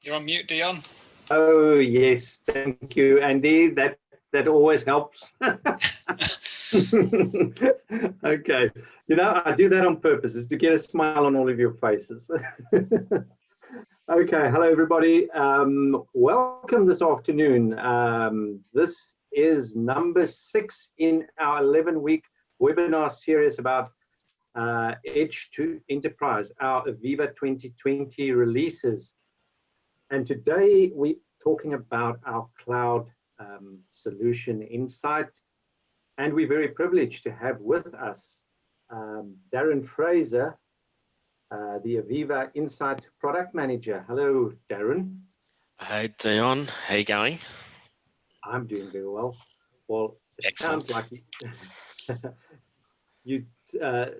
You're on mute, Dion. Oh, yes. Thank you, Andy. That always helps. Okay. You know, I do that on purpose, is to get a smile on all of your faces. Okay. Hello, everybody. Welcome this afternoon. This is number 6 in our 11-week webinar series about Edge to Enterprise, our AVEVA 2020 releases. And today we're talking about our cloud solution Insight. And we're very privileged to have with us Darren Fraser, the AVEVA Insight product manager. Hello, Darren. Hey, Dion. How you going? I'm doing very well. Well, it Excellent. sounds like you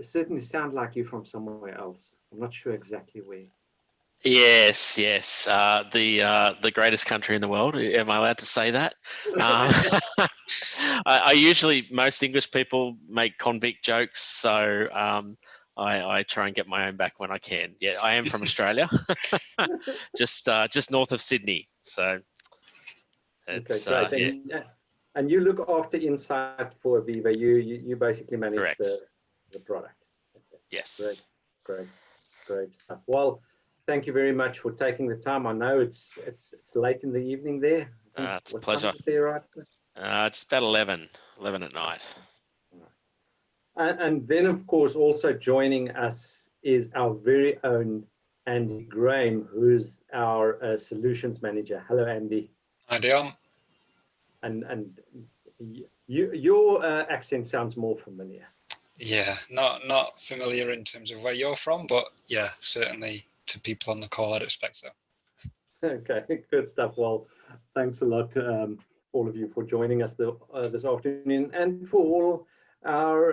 certainly sound like you're from somewhere else. I'm not sure exactly where. Yes. The greatest country in the world. Am I allowed to say that? I usually, most English people make convict jokes, so I try and get my own back when I can. Yeah, I am from Australia, just north of Sydney. So it's okay, great. And you look after Insight for AVEVA. You basically manage the product. Okay. Yes. Great stuff. Well, thank you very much for taking the time. I know it's late in the evening there. It's a pleasure. There, right? It's about 11 at night. And then, of course, also joining us is our very own Andy Graham, who's our solutions manager. Hello, Andy. Hi, Dion. And your accent sounds more familiar. Yeah, not familiar in terms of where you're from, but yeah, certainly to people on the call, I'd expect so. Okay, good stuff. Well, thanks a lot to all of you for joining us this afternoon, and for all our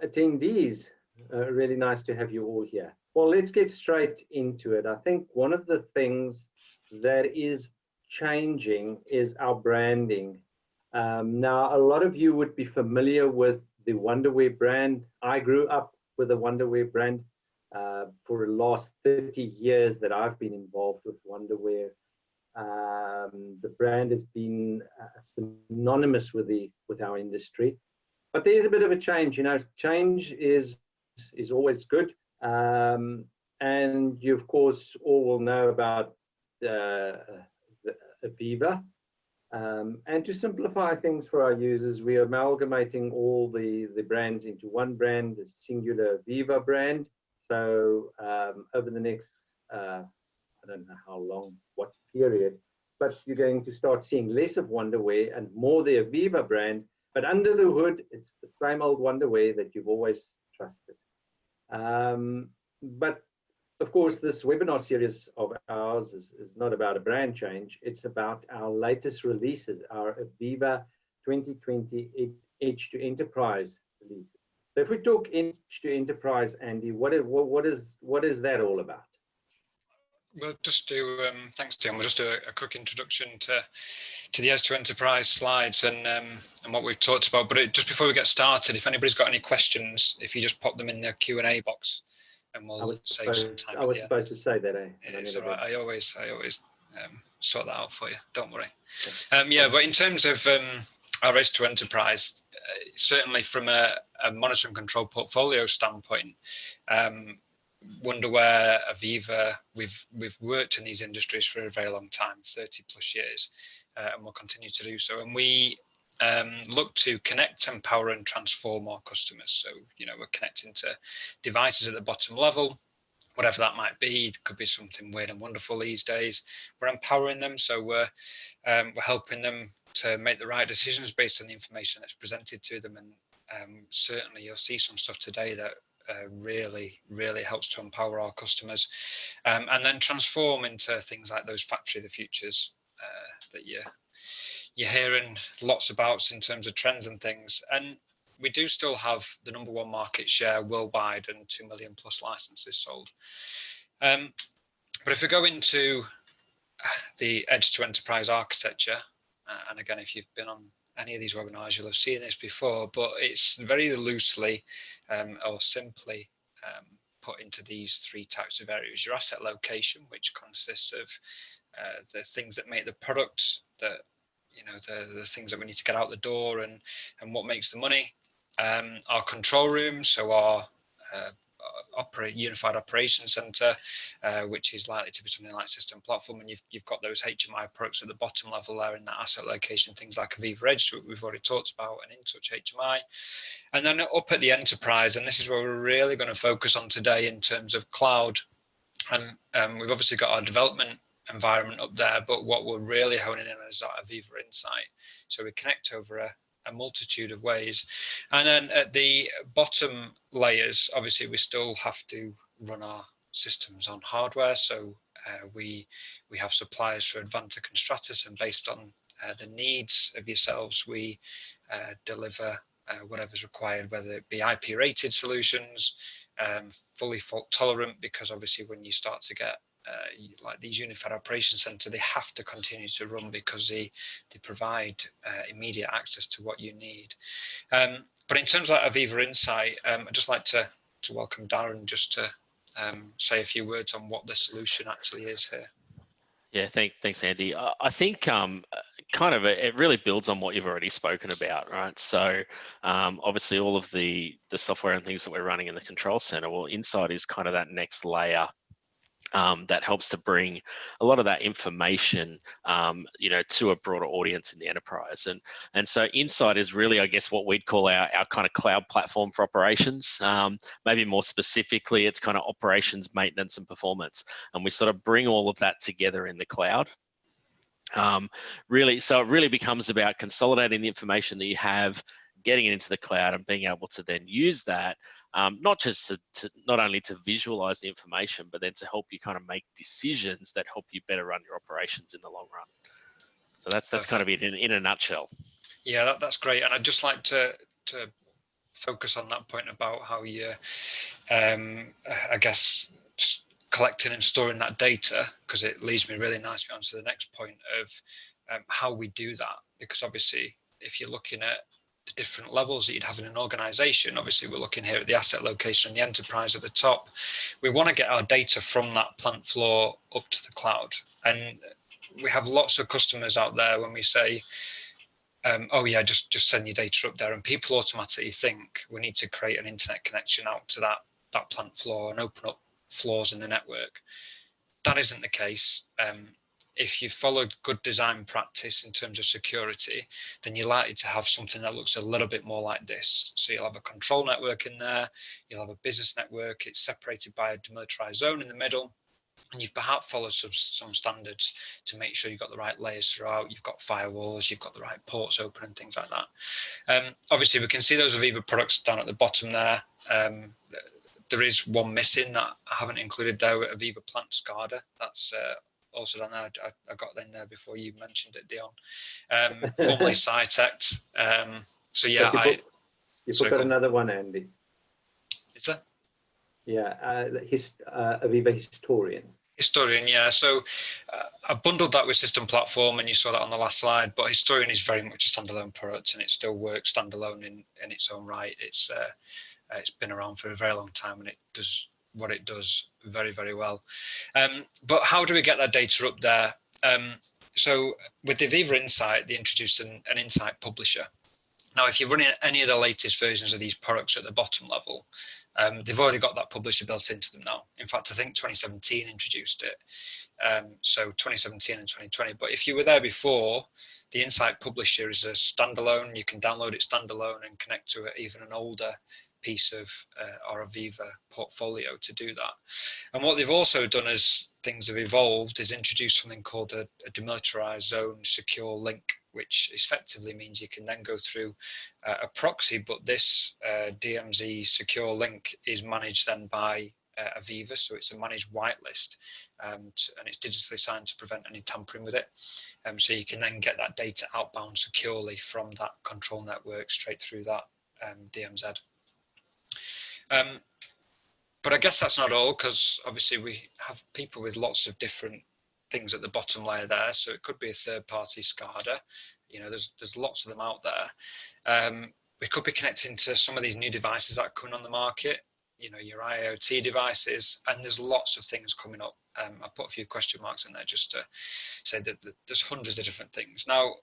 attendees. Really nice to have you all here. Well, let's get straight into it. I think one of the things that is changing is our branding. Now, a lot of you would be familiar with the Wonderware brand. I grew up with the Wonderware brand. For the last 30 years that I've been involved with Wonderware, the brand has been synonymous with our industry. But there's a bit of a change. You know, change is always good. And you, of course, all will know about the AVEVA. And to simplify things for our users, we are amalgamating all the brands into one brand, a singular AVEVA brand. So over the next, I don't know how long, what period, but you're going to start seeing less of Wonderware and more the AVEVA brand. But under the hood, it's the same old Wonderware that you've always trusted. But of course, this webinar series of ours is not about a brand change. It's about our latest releases, our AVEVA 2020 Edge to Enterprise releases. So if we talk Edge to Enterprise, Andy, what is that all about? We'll just do, thanks, Tim. We'll just do a quick introduction to the Edge to Enterprise slides and what we've talked about. But just before we get started, if anybody's got any questions, if you just pop them in the Q&A box, and we'll save some time. I was supposed to say that, eh? It's all right. I always sort that out for you. Don't worry. Yeah, but in terms of our Edge to Enterprise, certainly from a monitor and control portfolio standpoint, Wonderware, AVEVA, we've worked in these industries for a very long time, 30 plus years, and we'll continue to do so. And we look to connect, empower, and transform our customers. So, you know, we're connecting to devices at the bottom level, whatever that might be. It could be something weird and wonderful these days. We're empowering them, so we're helping them to make the right decisions based on the information that's presented to them. And certainly, you'll see some stuff today that really helps to empower our customers, and then transform into things like those factory of the futures that you're hearing lots about in terms of trends and things. And we do still have the #1 market share worldwide and 2 million plus licenses sold. But if we go into the Edge to Enterprise architecture, and again, if you've been on any of these webinars, you'll have seen this before, but it's very loosely or simply put into these three types of areas. Your asset location, which consists of the things that make the product, the things that we need to get out the door and what makes the money. Our control room, so our unified operations center, which is likely to be something like system platform, and you've got those HMI products at the bottom level there in that asset location, things like AVEVA Edge we've already talked about, and InTouch HMI. And then up at the enterprise, and this is where we're really going to focus on today in terms of cloud, and we've obviously got our development environment up there, but what we're really honing in on is our AVEVA Insight. So we connect over a multitude of ways. And then at the bottom layers, obviously we still have to run our systems on hardware. So we have suppliers for Advantic and Stratus, and based on the needs of yourselves, we deliver whatever's required, whether it be IP rated solutions, fully fault tolerant, because obviously when you start to get like these unified operations center, they have to continue to run because they provide immediate access to what you need. But in terms of AVEVA Insight, I'd just like to welcome Darren just to say a few words on what the solution actually is here. Yeah, thanks, Andy. I think kind of it really builds on what you've already spoken about, right? So obviously all of the software and things that we're running in the control center, well, Insight is kind of that next layer that helps to bring a lot of that information, to a broader audience in the enterprise. And so Insight is really, I guess, what we'd call our kind of cloud platform for operations. Maybe more specifically, it's kind of operations, maintenance, and performance. And we sort of bring all of that together in the cloud. Really, so it really becomes about consolidating the information that you have, getting it into the cloud, and being able to then use that, not just not only to visualize the information, but then to help you kind of make decisions that help you better run your operations in the long run. So that's kind of it in a nutshell. Yeah, that's great. And I'd just like to focus on that point about how you, I guess, collecting and storing that data, because it leads me really nicely onto the next point of how we do that. Because obviously, if you're looking at the different levels that you'd have in an organization, obviously we're looking here at the asset location and the enterprise at the top. We want to get our data from that plant floor up to the cloud. And we have lots of customers out there when we say, oh yeah, just send your data up there, and people automatically think we need to create an internet connection out to that plant floor and open up floors in the network. That isn't the case. If you follow good design practice in terms of security, then you're likely to have something that looks a little bit more like this. So you'll have a control network in there, you'll have a business network, it's separated by a demilitarized zone in the middle, and you've perhaps followed some standards to make sure you've got the right layers throughout, you've got firewalls, you've got the right ports open and things like that. Obviously we can see those AVEVA products down at the bottom there. There is one missing that I haven't included there, with AVEVA Plant SCADA. That's also down there. I got in there before you mentioned it, Dion. Formerly Cytect. So yeah, you forgot another one, Andy. Is that? Yeah, AVEVA Historian. Historian, yeah. So I bundled that with System Platform, and you saw that on the last slide. But Historian is very much a standalone product, and it still works standalone in its own right. It's been around for a very long time, and it does what it does very, very well. But how do we get that data up there? So with the AVEVA Insight, they introduced an Insight publisher. Now, if you're running any of the latest versions of these products at the bottom level, they've already got that publisher built into them now. In fact, I think 2017 introduced it. So 2017 and 2020. But if you were there before, the Insight publisher is a standalone. You can download it standalone and connect to it, even an older piece of our AVEVA portfolio to do that. And what they've also done as things have evolved is introduce something called a demilitarized zone secure link, which effectively means you can then go through a proxy, but this DMZ secure link is managed then by AVEVA, so it's a managed whitelist, and it's digitally signed to prevent any tampering with it. So you can then get that data outbound securely from that control network straight through that DMZ. But I guess that's not all, because obviously we have people with lots of different things at the bottom layer there. So it could be a third-party SCADA. You know, there's lots of them out there. We could be connecting to some of these new devices that are coming on the market. your IoT devices, and there's lots of things coming up. I put a few question marks in there just to say that there's hundreds of different things. Now,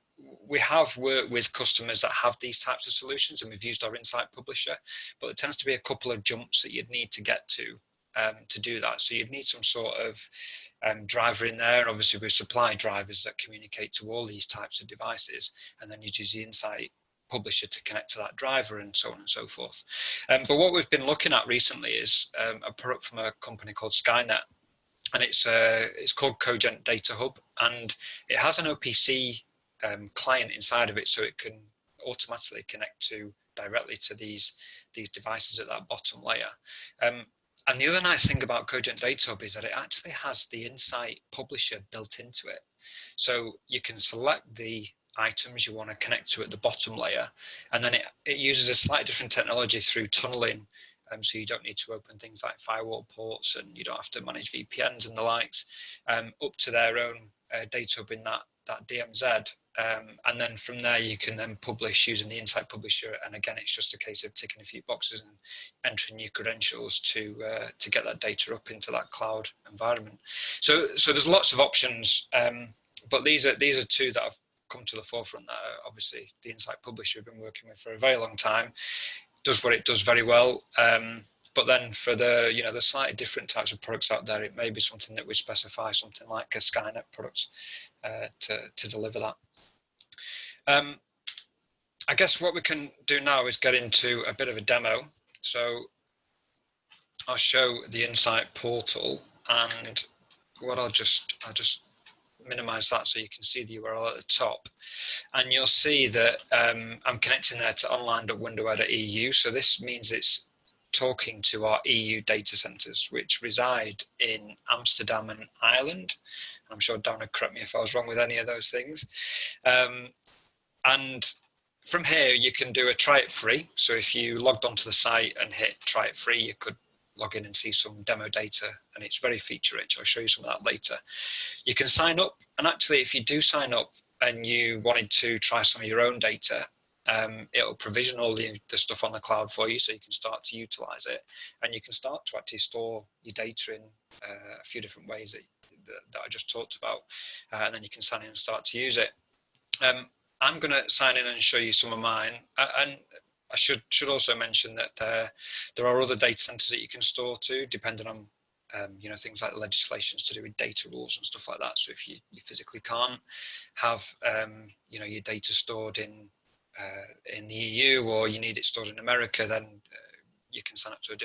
we have worked with customers that have these types of solutions, and we've used our Insight Publisher, but there tends to be a couple of jumps that you'd need to get to do that. So you'd need some sort of driver in there, and obviously we supply drivers that communicate to all these types of devices, and then you'd use the Insight Publisher to connect to that driver and so on and so forth. But what we've been looking at recently is a product from a company called Skynet, and it's called Cogent Data Hub, and it has an OPC client inside of it, so it can automatically connect directly to these devices at that bottom layer. And the other nice thing about Cogent Data Hub is that it actually has the Insight Publisher built into it. So you can select the items you want to connect to at the bottom layer, and then it uses a slightly different technology through tunneling, so you don't need to open things like firewall ports, and you don't have to manage VPNs and the likes, up to their own data hub in that DMZ. And then from there you can then publish using the Insight Publisher, and again it's just a case of ticking a few boxes and entering your credentials to get that data up into that cloud environment. So there's lots of options, but these are two that have come to the forefront. That obviously the Insight Publisher we've been working with for a very long time, does what it does very well, but then for the the slightly different types of products out there, it may be something that we specify something like a Skynet product to deliver that. I guess what we can do now is get into a bit of a demo. So I'll show the Insight portal, and what I'll just minimize that so you can see the URL at the top, and you'll see that I'm connecting there to online.windowware.eu. So this means it's talking to our EU data centers, which reside in Amsterdam and Ireland. I'm sure Dan would correct me if I was wrong with any of those things. And from here, you can do a try it free. So if you logged onto the site and hit try it free, you could log in and see some demo data, and it's very feature rich. I'll show you some of that later. You can sign up, and actually if you do sign up and you wanted to try some of your own data, it'll provision all the stuff on the cloud for you, so you can start to utilize it, and you can start to actually store your data in a few different ways that I just talked about, and then you can sign in and start to use it. I'm going to sign in and show you some of mine, and I should also mention that there are other data centers that you can store to, depending on things like the legislations to do with data rules and stuff like that. So if you physically can't have your data stored in the EU, or you need it stored in America, then you can sign up to a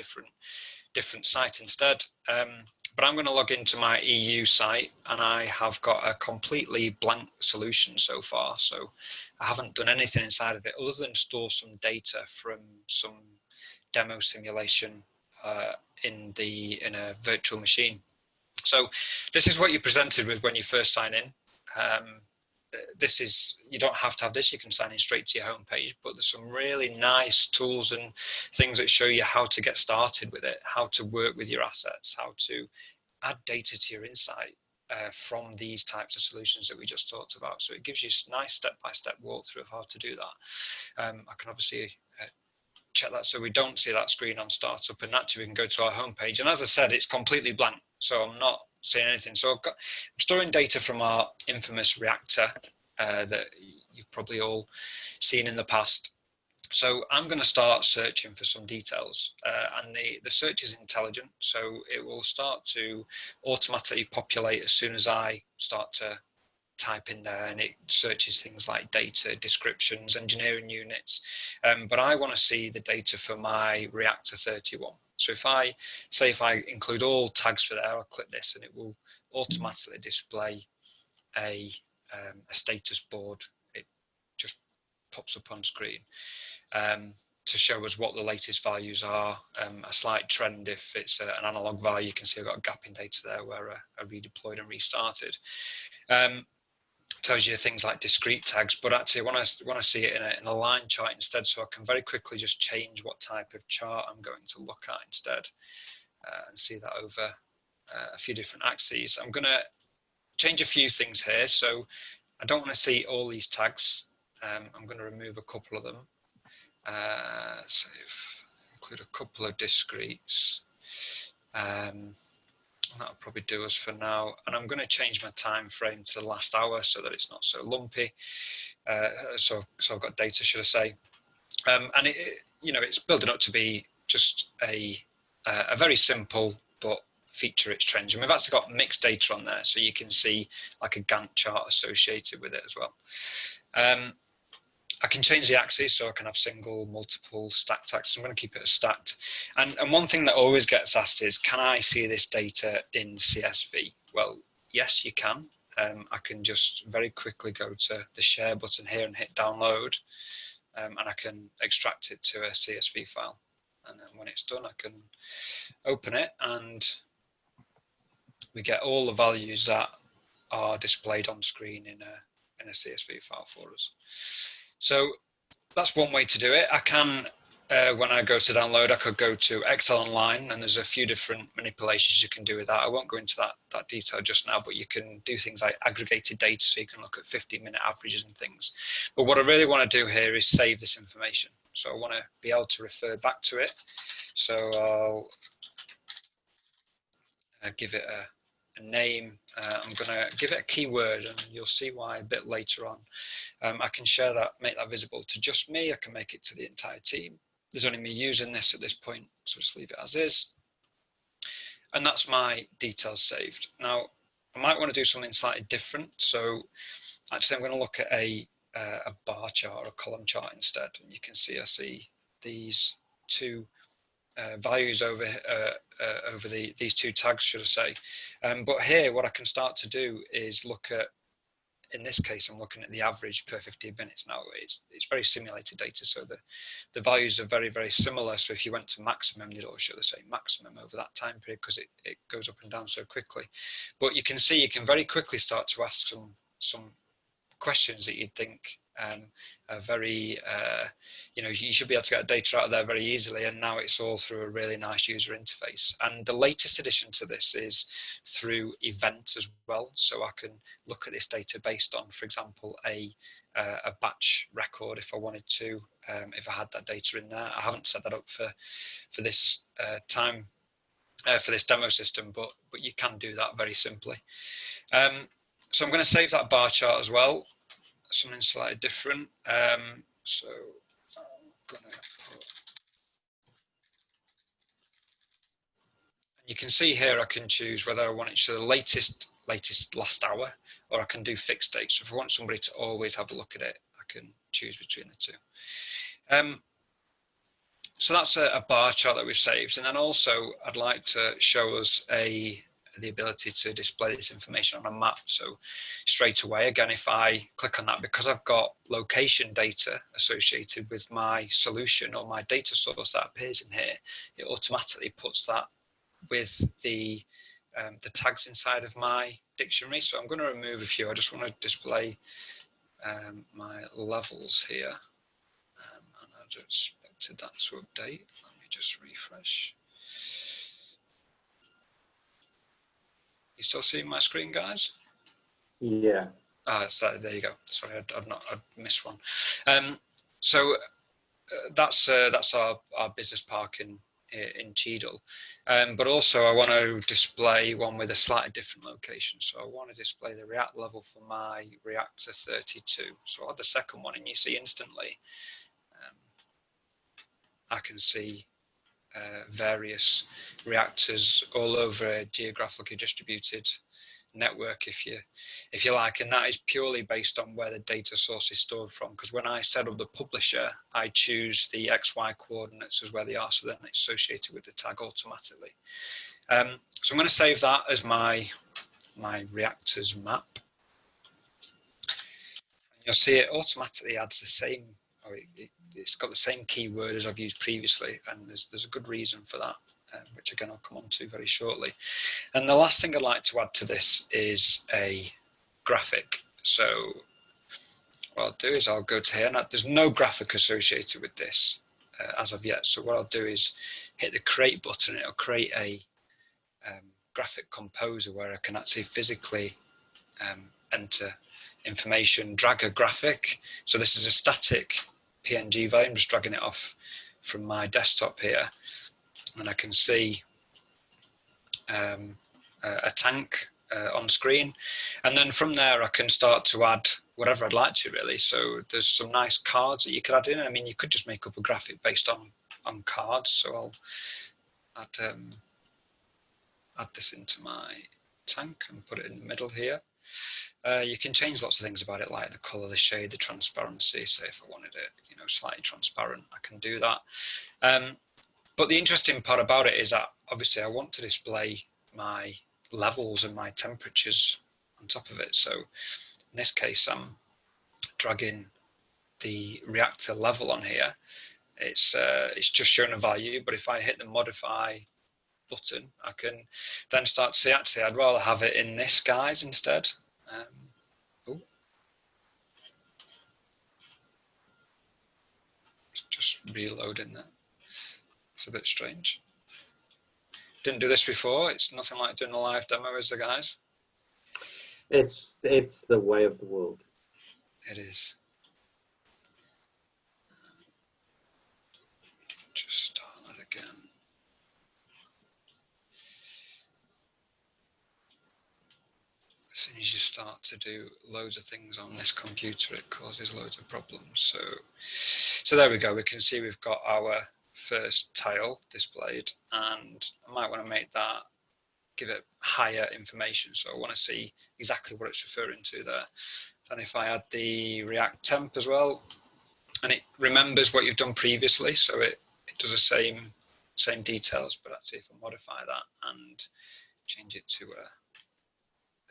different site instead. But I'm going to log into my EU site, and I have got a completely blank solution so far. So I haven't done anything inside of it other than store some data from some demo simulation in a virtual machine. So this is what you're presented with when you first sign in. You don't have to have this, you can sign in straight to your homepage, but there's some really nice tools and things that show you how to get started with it, how to work with your assets, how to add data to your Insight from these types of solutions that we just talked about. So it gives you a nice step-by-step walkthrough of how to do that. I can obviously check that so we don't see that screen on startup, and actually we can go to our homepage. And as I said, it's completely blank, so I'm not seeing anything. So I'm storing data from our infamous reactor that you've probably all seen in the past. So I'm going to start searching for some details, and the search is intelligent, so it will start to automatically populate as soon as I start to type in there, and it searches things like data, descriptions, engineering units. But I want to see the data for my reactor 31. So if I include all tags for there, I'll click this, and it will automatically display a status board. It just pops up on screen to show us what the latest values are, a slight trend. If it's an analog value, you can see I've got a gap in data there where I redeployed and restarted. Tells you things like discrete tags, but actually I want to see it in a line chart instead, so I can very quickly just change what type of chart I'm going to look at instead, and see that over a few different axes. I'm going to change a few things here, so I don't want to see all these tags. I'm going to remove a couple of them. So if I include a couple of discretes. That'll probably do us for now. And I'm going to change my time frame to the last hour so that it's not so lumpy. So I've got data, should I say. And it's building up to be just a very simple but feature-rich trends. And we've actually got mixed data on there, so you can see like a Gantt chart associated with it as well. I can change the axes, so I can have single, multiple, stacked axes. I'm going to keep it as stacked. And one thing that always gets asked is, can I see this data in CSV? Well, yes, you can. I can just very quickly go to the share button here and hit download, and I can extract it to a CSV file. And then when it's done, I can open it, and we get all the values that are displayed on screen in a CSV file for us. So that's one way to do it. I can, when I go to download, I could go to Excel Online, and there's a few different manipulations you can do with that. I won't go into that detail just now, but you can do things like aggregated data, so you can look at 15-minute averages and things. But what I really want to do here is save this information. So I want to be able to refer back to it. So I'll give it a name. I'm going to give it a keyword, and you'll see why a bit later on. I can share that, make that visible to just me. I can make it to the entire team. There's only me using this at this point, so just leave it as is. And that's my details saved. Now, I might want to do something slightly different. So actually, I'm going to look at a bar chart or a column chart instead. And you can see, I see these two values over these two tags, should I say. But here, what I can start to do is look at, in this case, I'm looking at the average per 15 minutes now. It's very simulated data, so the values are very, very similar. So if you went to maximum, they'd all show the same maximum over that time period, because it goes up and down so quickly. But you can see, you can very quickly start to ask some questions that you'd think are very, you should be able to get data out of there very easily, and now it's all through a really nice user interface. And the latest addition to this is through events as well, so I can look at this data based on, for example, a batch record if I wanted to, if I had that data in there. I haven't set that up for this time, for this demo system, but you can do that very simply. So I'm going to save that bar chart as well, something slightly different. So I'm going to put, you can see here I can choose whether I want it to show the latest last hour, or I can do fixed dates. So if I want somebody to always have a look at it, I can choose between the two. So that's a bar chart that we've saved. And then also I'd like to show us the ability to display this information on a map. So straight away, again, if I click on that, because I've got location data associated with my solution or my data source that appears in here, it automatically puts that with the tags inside of my dictionary. So I'm going to remove a few. I just want to display my levels here. And I just expected that to update. Let me just refresh. You still seeing my screen, guys? Yeah. So there you go. Sorry, I'd missed one. So that's our business park in Cheadle. But also I want to display one with a slightly different location. So I want to display the React level for my reactor 32. So I'll add the second one, and you see instantly I can see various reactors all over a geographically distributed network, if you like, and that is purely based on where the data source is stored from. Because when I set up the publisher, I choose the XY coordinates as where they are, so then it's associated with the tag automatically. So I'm going to save that as my reactors map. And you'll see it automatically adds the same, or it's got the same keyword as I've used previously, and there's a good reason for that, which again I'll come on to very shortly. And the last thing I'd like to add to this is a graphic. So what I'll do is I'll go to here, and there's no graphic associated with this as of yet. So what I'll do is hit the create button, and it'll create a graphic composer where I can actually physically enter information, drag a graphic. So this is a static PNG value. I'm just dragging it off from my desktop here, and I can see a tank on screen, and then from there I can start to add whatever I'd like to, really. So there's some nice cards that you could add in. I mean, you could just make up a graphic based on cards. So I'll add this into my tank and put it in the middle here. You can change lots of things about it, like the color, the shade, the transparency. So if I wanted it, you know, slightly transparent, I can do that. But the interesting part about it is that obviously I want to display my levels and my temperatures on top of it. So in this case, I'm dragging the reactor level on here. It's just showing a value, but if I hit the modify button, I can then start to see, actually, I'd rather have it in this guise instead. Just reloading that. It's a bit strange. Didn't do this before. It's nothing like doing a live demo, is it, guys? It's the way of the world. It is. Just start that again. As soon as you start to do loads of things on this computer, it causes loads of problems. So there we go. We can see we've got our first tile displayed, and I might want to make that, give it higher information. So I want to see exactly what it's referring to there. And if I add the React temp as well, and it remembers what you've done previously, so it does the same details, but actually if I modify that and change it to a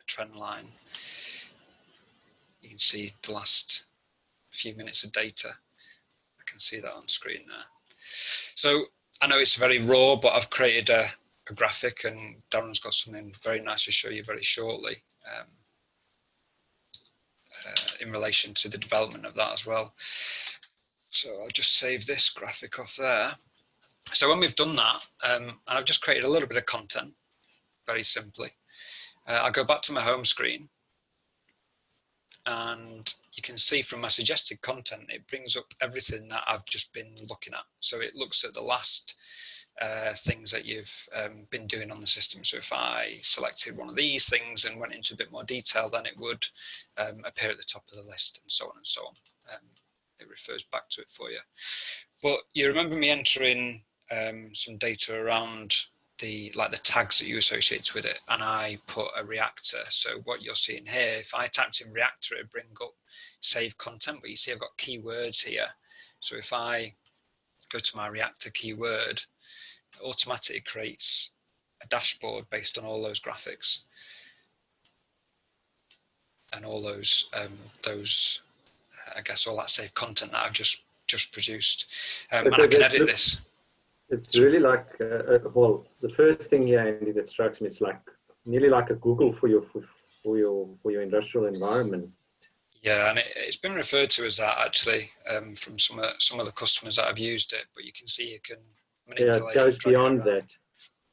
trend line, you can see the last few minutes of data. I can see that on screen there. So I know it's very raw, but I've created a graphic, and Darren's got something very nice to show you very shortly in relation to the development of that as well. So I'll just save this graphic off there. So when we've done that, and I've just created a little bit of content, very simply, I'll go back to my home screen, and you can see from my suggested content, it brings up everything that I've just been looking at. So it looks at the last things that you've been doing on the system. So if I selected one of these things and went into a bit more detail, then it would appear at the top of the list, and so on and so on. It refers back to it for you. But you remember me entering some data around the tags that you associate with it, and I put a reactor. So what you're seeing here, if I typed in reactor, it bring up save content, but you see I've got keywords here. So if I go to my reactor keyword, it automatically creates a dashboard based on all those graphics and all those I guess all that saved content that I've just produced, and I can edit this. It's really like, well, the first thing here, Andy, that strikes me, it's like nearly like a Google for your industrial environment. Yeah, and it's been referred to as that actually from some of the customers that have used it. But you can see you can manipulate. Yeah, it goes beyond that.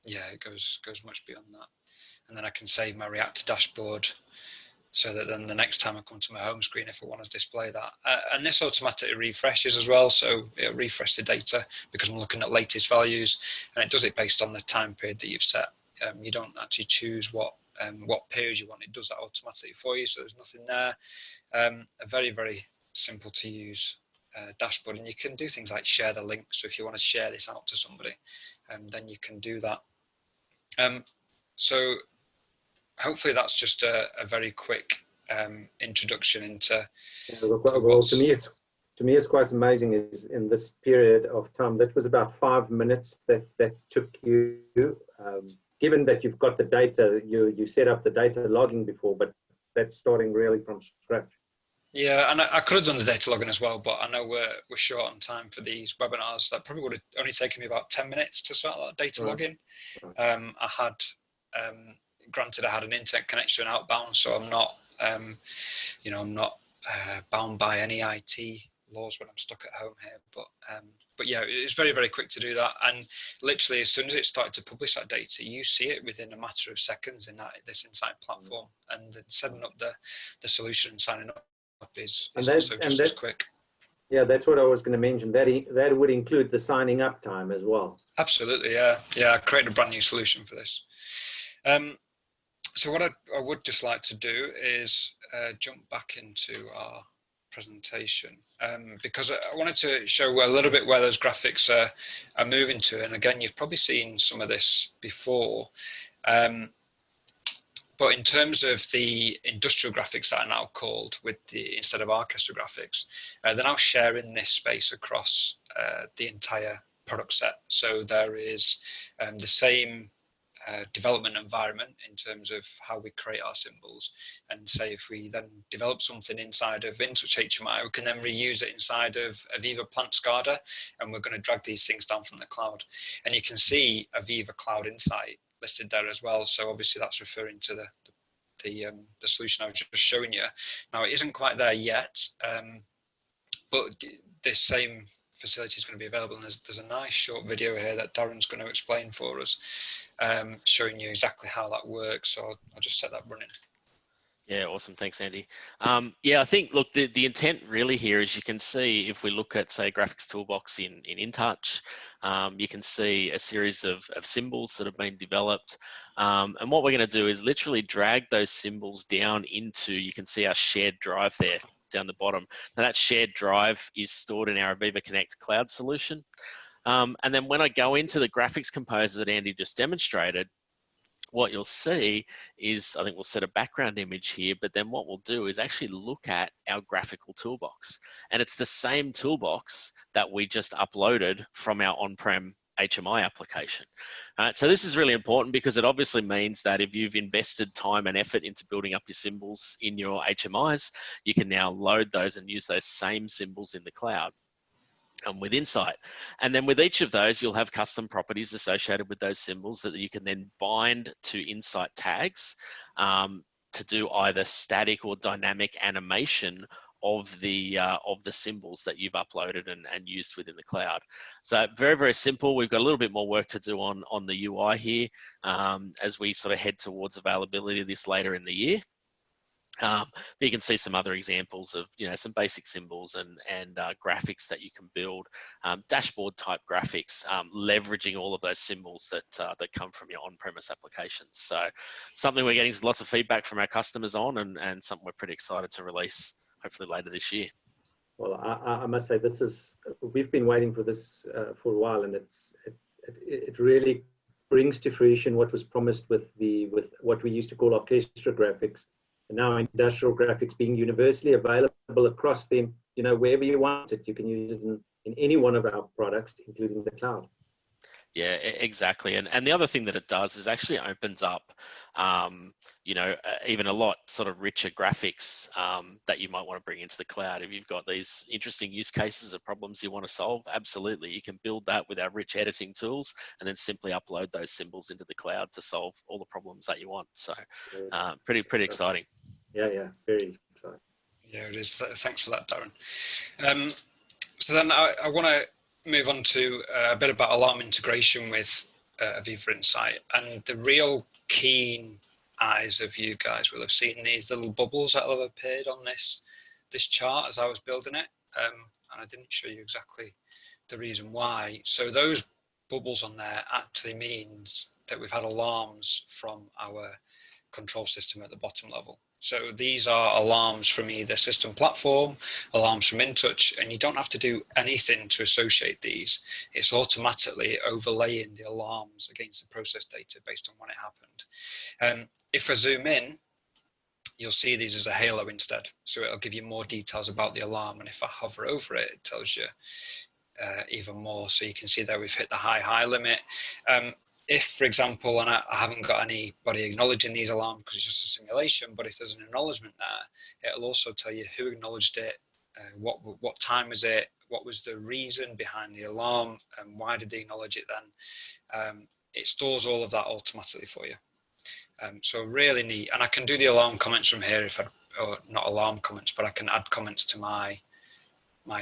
Yeah, it goes much beyond that. And then I can save my Reactor dashboard, so that then the next time I come to my home screen, if I want to display that, and this automatically refreshes as well, so it'll refresh the data because I'm looking at latest values, and it does it based on the time period that you've set. You don't actually choose what period you want. It does that automatically for you, so there's nothing there. A very, very simple to use dashboard, and you can do things like share the link. So if you want to share this out to somebody, then you can do that. So hopefully that's just a very quick introduction into. Yeah, well, to me, it's quite amazing. Is in this period of time, that was about 5 minutes that took you. Given that you've got the data, you set up the data logging before, but that's starting really from scratch. Yeah, and I could have done the data logging as well, but I know we're short on time for these webinars. That probably would have only taken me about 10 minutes to start that data logging. I had. Granted, I had an internet connection outbound, so I'm not, I'm not bound by any IT laws when I'm stuck at home here. But yeah, it's very, very quick to do that. And literally, as soon as it started to publish that data, you see it within a matter of seconds in this Insight platform. And then setting up the solution and signing up is also just as quick. Yeah, that's what I was going to mention. That would include the signing up time as well. Absolutely, yeah. I created a brand new solution for this. So what I would just like to do is jump back into our presentation, because I wanted to show a little bit where those graphics are moving to. And again, you've probably seen some of this before. But in terms of the industrial graphics that are now called instead of orchestra graphics, they're now sharing this space across the entire product set. So there is the same development environment in terms of how we create our symbols. And say if we then develop something inside of InTouch HMI, we can then reuse it inside of AVEVA Plant SCADA, and we're going to drag these things down from the cloud. And you can see AVEVA Cloud Insight listed there as well. So obviously that's referring to the solution I was just showing you. Now it isn't quite there yet, but this same facility is going to be available. And there's a nice short video here that Darren's going to explain for us, showing you exactly how that works. So I'll just set that running. Yeah, awesome. Thanks, Andy. Yeah, I think, look, the intent really here is you can see, if we look at, say, graphics toolbox in InTouch, you can see a series of symbols that have been developed. And what we're going to do is literally drag those symbols down into, you can see our shared drive there down the bottom. Now that shared drive is stored in our AVEVA Connect cloud solution. And then when I go into the graphics composer that Andy just demonstrated, what you'll see is, I think we'll set a background image here, but then what we'll do is actually look at our graphical toolbox. And it's the same toolbox that we just uploaded from our on-prem HMI application. So this is really important because it obviously means that if you've invested time and effort into building up your symbols in your HMIs, you can now load those and use those same symbols in the cloud. With Insight. And then with each of those, you'll have custom properties associated with those symbols that you can then bind to Insight tags to do either static or dynamic animation of the symbols that you've uploaded and used within the cloud. So very, very simple. We've got a little bit more work to do on the UI here as we sort of head towards availability of this later in the year. But you can see some other examples of, some basic symbols and graphics that you can build, dashboard type graphics, leveraging all of those symbols that come from your on-premise applications. So something we're getting lots of feedback from our customers on, and something we're pretty excited to release hopefully later this year. Well, I must say we've been waiting for this for a while, and it really brings to fruition what was promised with what we used to call orchestra graphics. And now industrial graphics being universally available across them, wherever you want it, you can use it in any one of our products, including the cloud. Yeah, exactly. And the other thing that it does is actually opens up, even a lot sort of richer graphics that you might want to bring into the cloud. If you've got these interesting use cases or problems you want to solve, absolutely. You can build that with our rich editing tools and then simply upload those symbols into the cloud to solve all the problems that you want. So pretty exciting. Yeah, very exciting. Yeah, it is. Thanks for that, Darren. So then I want to move on to a bit about alarm integration with AVEVA Insight. And the real keen eyes of you guys will have seen these little bubbles that have appeared on this chart as I was building it. And I didn't show you exactly the reason why. So those bubbles on there actually means that we've had alarms from our control system at the bottom level. So these are alarms from either system platform, alarms from InTouch, and you don't have to do anything to associate these. It's automatically overlaying the alarms against the process data based on when it happened. If I zoom in, you'll see these as a halo instead. So it'll give you more details about the alarm. And if I hover over it, it tells you even more. So you can see there we've hit the high limit. If, for example, and I haven't got anybody acknowledging these alarms because it's just a simulation, but if there's an acknowledgement there, it'll also tell you who acknowledged it, what time was it, what was the reason behind the alarm, and why did they acknowledge it then. It stores all of that automatically for you. So really neat. And I can do the alarm comments from here, or not alarm comments, but I can add comments to my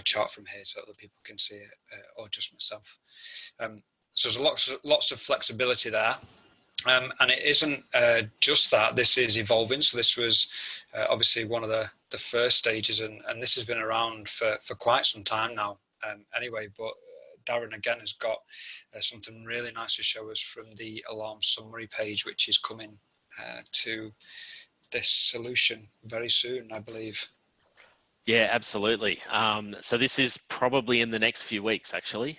chart from here so other people can see it, or just myself. So there's lots of flexibility there. And it isn't just that, this is evolving. So this was obviously one of the first stages, and this has been around for quite some time now anyway, but Darren again has got something really nice to show us from the alarm summary page, which is coming to this solution very soon, I believe. Yeah, absolutely. So this is probably in the next few weeks, actually.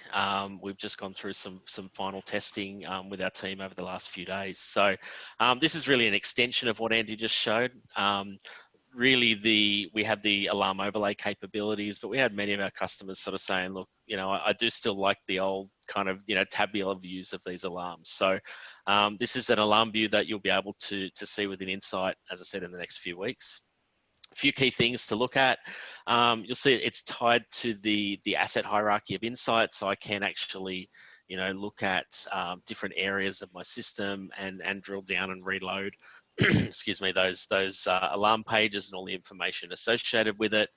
We've just gone through some final testing with our team over the last few days. So this is really an extension of what Andy just showed. Really, we had the alarm overlay capabilities, but we had many of our customers sort of saying, look, you know, I do still like the old kind of, you know, tabular views of these alarms. So this is an alarm view that you'll be able to see within Insight, as I said, in the next few weeks. A few key things to look at. You'll see it's tied to the asset hierarchy of Insight, so I can actually, you know, look at different areas of my system and drill down and reload excuse me, those alarm pages and all the information associated with it.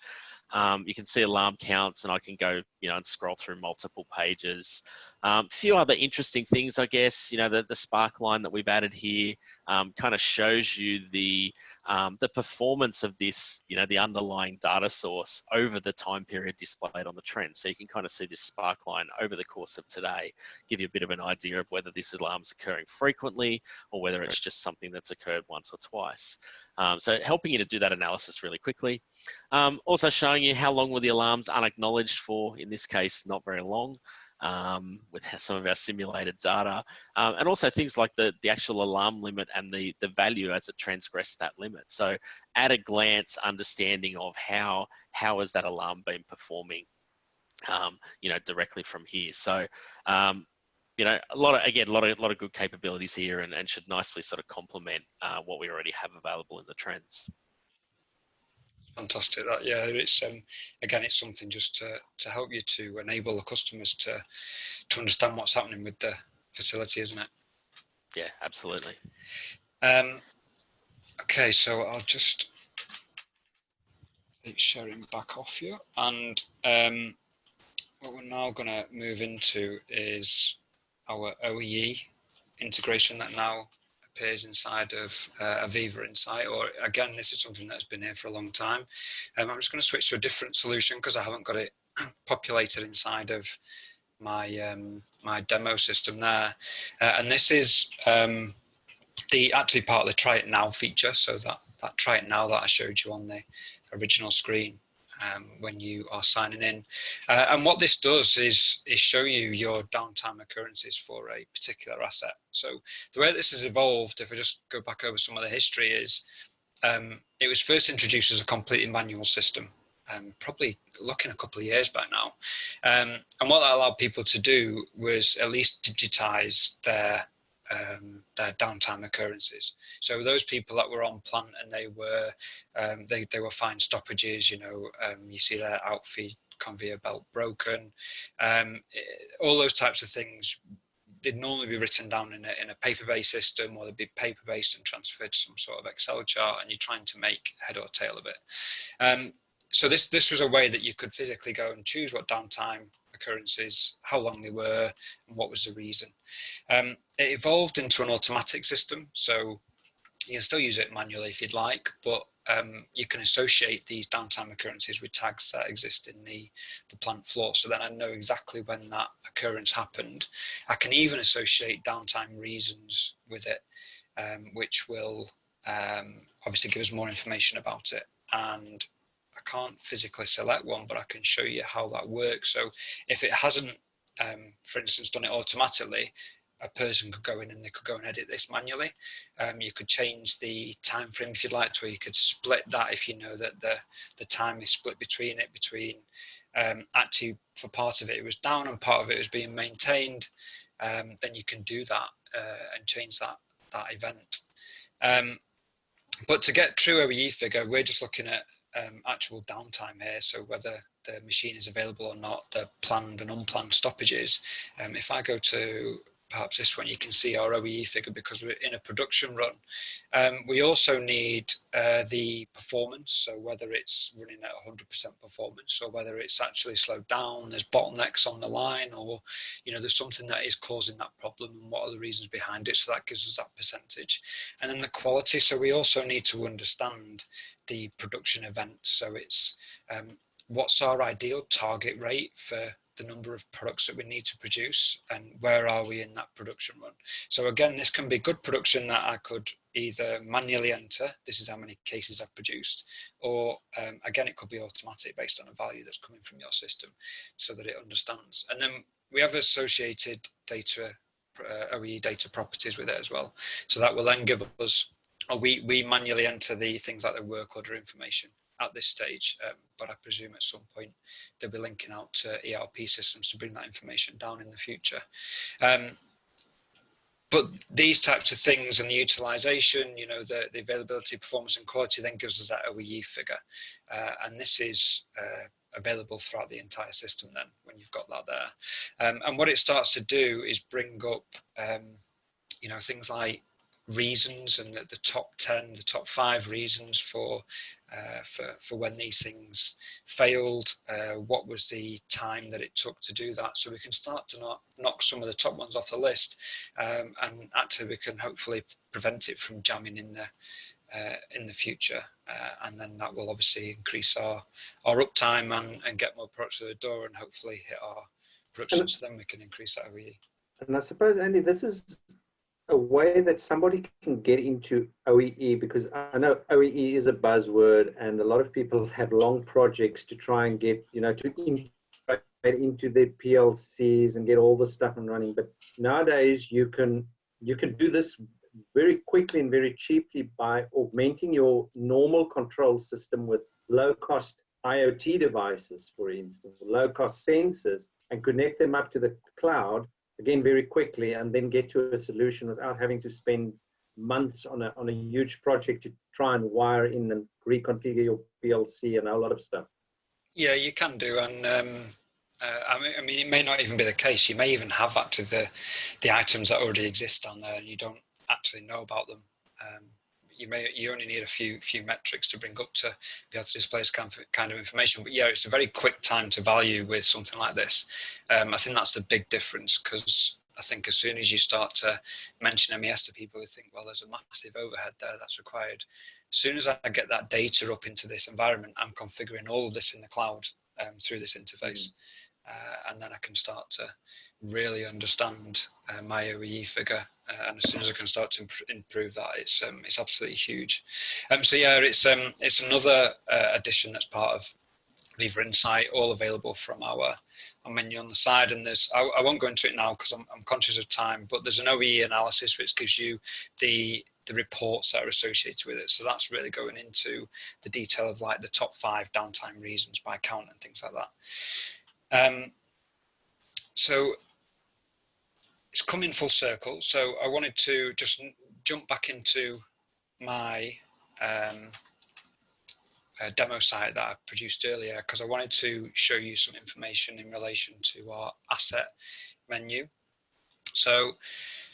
You can see alarm counts, and I can go, you know, and scroll through multiple pages. A few other interesting things, I guess, you know, the spark line that we've added here kind of shows you the performance of this, you know, the underlying data source over the time period displayed on the trend. So you can kind of see this spark line over the course of today, give you a bit of an idea of whether this alarm's occurring frequently or whether it's just something that's occurred once or twice. So helping you to do that analysis really quickly. Also showing you how long were the alarms unacknowledged for, in this case, not very long. With some of our simulated data, and also things like the actual alarm limit and the value as it transgressed that limit. So at a glance, understanding of how has that alarm been performing, you know, directly from here. So you know, a lot of good capabilities here, and should nicely sort of complement what we already have available in the trends. Fantastic. That, yeah, it's again, it's something just to help you to enable the customers to understand what's happening with the facility, isn't it? Yeah, absolutely. Okay, so I'll just take sharing back off you, and what we're now going to move into is our OEE integration that now appears inside of AVEVA Insight, or again, this is something that's been here for a long time. I'm just going to switch to a different solution because I haven't got it populated inside of my my demo system there, and this is the actually part of the Try It Now feature. So that Try It Now that I showed you on the original screen when you are signing in, and what this does is show you your downtime occurrences for a particular asset. So the way this has evolved, if I just go back over some of the history, is it was first introduced as a completely manual system, probably looking a couple of years back now, and what that allowed people to do was at least digitize their downtime occurrences. So those people that were on plant and they were fine stoppages, you know, you see their outfeed conveyor belt broken, all those types of things, they'd normally be written down in a paper-based system, or they'd be paper-based and transferred to some sort of Excel chart, and you're trying to make head or tail of it. So this was a way that you could physically go and choose what downtime occurrences, how long they were, and what was the reason. It evolved into an automatic system, so you can still use it manually if you'd like, but you can associate these downtime occurrences with tags that exist in the plant floor, so then I know exactly when that occurrence happened. I can even associate downtime reasons with it, which will obviously give us more information about it. And I can't physically select one, but I can show you how that works. So if it hasn't, for instance, done it automatically, a person could go in and they could go and edit this manually. You could change the time frame if you'd like to, or you could split that if you know that the time is split between actually for part of it was down and part of it was being maintained. Then you can do that and change that event. But to get true OEE figure, we're just looking at actual downtime here, so whether the machine is available or not, the planned and unplanned stoppages. If I go to perhaps this one, you can see our OEE figure because we're in a production run. We also need the performance, so whether it's running at 100% performance or whether it's actually slowed down, there's bottlenecks on the line, or there's something that is causing that problem, and what are the reasons behind it. So that gives us that percentage. And then the quality, so we also need to understand the production events. So it's what's our ideal target rate for the number of products that we need to produce, and where are we in that production run. So again, this can be good production that I could either manually enter, this is how many cases I've produced, or again, it could be automatic based on a value that's coming from your system so that it understands. And then we have associated data, OEE data properties with it as well. So that will then give us, we manually enter the things like the work order information at this stage, but I presume at some point they'll be linking out to ERP systems to bring that information down in the future. But these types of things and the utilization, the availability, performance and quality then gives us that OEE figure. And this is available throughout the entire system then when you've got that there. And what it starts to do is bring up, things like reasons and the top 10, the top 5 reasons for when these things failed, what was the time that it took to do that, so we can start to knock some of the top ones off the list, and actually we can hopefully prevent it from jamming in the future, and then that will obviously increase our uptime and get more products through the door and hopefully hit our production, so then we can increase that OEE. And I suppose, Andy, this is a way that somebody can get into OEE, because I know OEE is a buzzword and a lot of people have long projects to try and get, to integrate into their PLCs and get all the stuff and running. But nowadays you can do this very quickly and very cheaply by augmenting your normal control system with low-cost IoT devices, for instance, low-cost sensors, and connect them up to the cloud, again, very quickly, and then get to a solution without having to spend months on a huge project to try and wire in and reconfigure your PLC and a lot of stuff. Yeah, you can do. And I mean, it may not even be the case. You may even have actually the items that already exist on there and you don't actually know about them. You only need a few metrics to bring up to be able to display this kind of information. But yeah, it's a very quick time to value with something like this. I think that's the big difference, because I think as soon as you start to mention MES to people who think, well, there's a massive overhead there that's required. As soon as I get that data up into this environment, I'm configuring all of this in the cloud through this interface. And then I can start to really understand my OEE figure, and as soon as I can start to improve that, it's absolutely huge. So yeah, it's another addition that's part of AVEVA Insight, all available from our menu on the side. And there's, I won't go into it now because I'm conscious of time, but there's an OEE analysis which gives you the reports that are associated with it. So that's really going into the detail of like the top 5 downtime reasons by count and things like that. So it's coming full circle. So I wanted to just jump back into my demo site that I produced earlier, because I wanted to show you some information in relation to our asset menu. So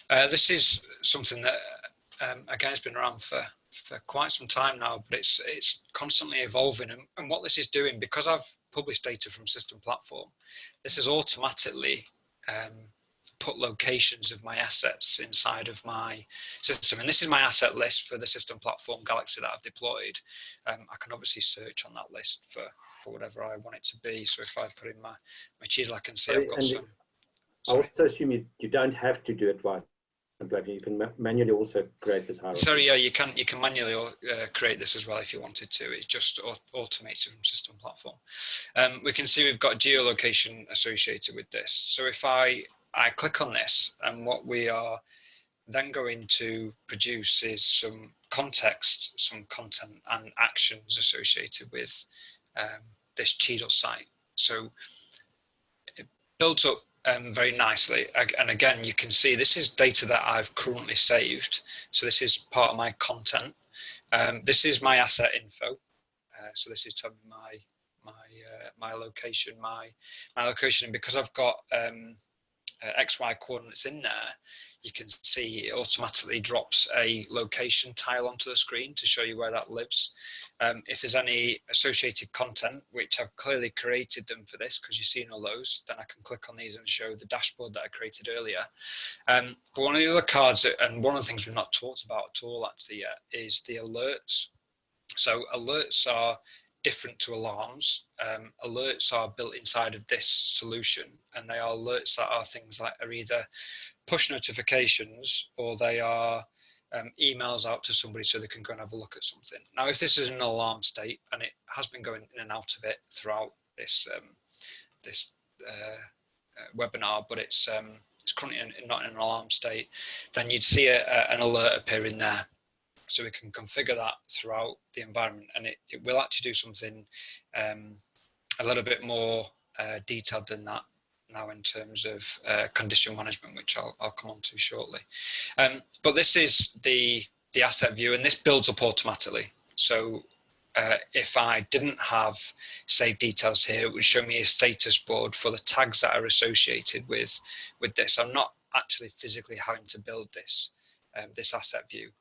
this is something that, again, has been around for quite some time now, but it's constantly evolving. And what this is doing, because I've published data from System Platform, this is automatically put locations of my assets inside of my system. And this is my asset list for the System Platform Galaxy that I've deployed. I can obviously search on that list for whatever I want it to be. So if I put in my Cheadle, I can see I've got some. I also assume you don't have to do it right. You can manually also create this hierarchy. Sorry, yeah, you can manually create this as well if you wanted to. It's just automated from System Platform. We can see we've got geolocation associated with this. So if I click on this, and what we are then going to produce is some context, some content and actions associated with this Cheadle site. So it builds up very nicely, and again you can see this is data that I've currently saved, so this is part of my content. This is my asset info, so this is telling me my location, my location, and because I've got XY coordinates in there, you can see it automatically drops a location tile onto the screen to show you where that lives. If there's any associated content, which I've clearly created them for this because you've seen all those, then I can click on these and show the dashboard that I created earlier. But one of the other cards, and one of the things we've not talked about at all actually yet, is the alerts. So alerts are different to alarms. Alerts are built inside of this solution, and they are alerts that are things like are either push notifications or they are emails out to somebody so they can go and have a look at something. Now, if this is an alarm state, and it has been going in and out of it throughout this webinar, but it's currently not in an alarm state, then you'd see an alert appear in there. So we can configure that throughout the environment, and it will actually do something a little bit more detailed than that now in terms of condition management, which I'll come on to shortly. But this is the asset view, and this builds up automatically. So if I didn't have saved details here, it would show me a status board for the tags that are associated with this. I'm not actually physically having to build this asset view.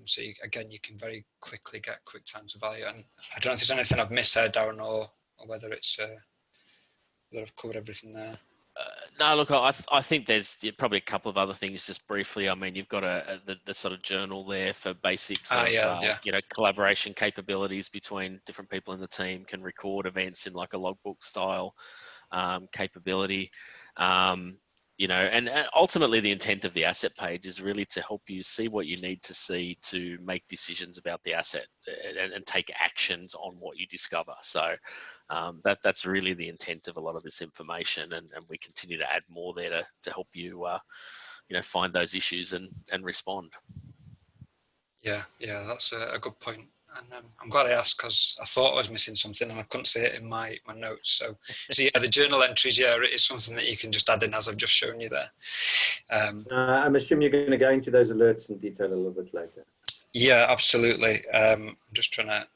So again, you can very quickly get quick time to value. And I don't know if there's anything I've missed there, Darren, or whether it's whether I've covered everything there. No, look, I think there's probably a couple of other things just briefly. I mean, you've got the sort of journal there for basics of, you know, collaboration capabilities between different people in the team, can record events in like a logbook style capability. You know, and ultimately the intent of the asset page is really to help you see what you need to see to make decisions about the asset and take actions on what you discover. So that's really the intent of a lot of this information, and we continue to add more there to help you, you know, find those issues and respond. Yeah, that's a good point. And I'm glad I asked, because I thought I was missing something and I couldn't see it in my notes. So yeah, the journal entries, it is something that you can just add in as I've just shown you there. I'm assuming you're going to go into those alerts in detail a little bit later. Yeah, absolutely. I'm just trying to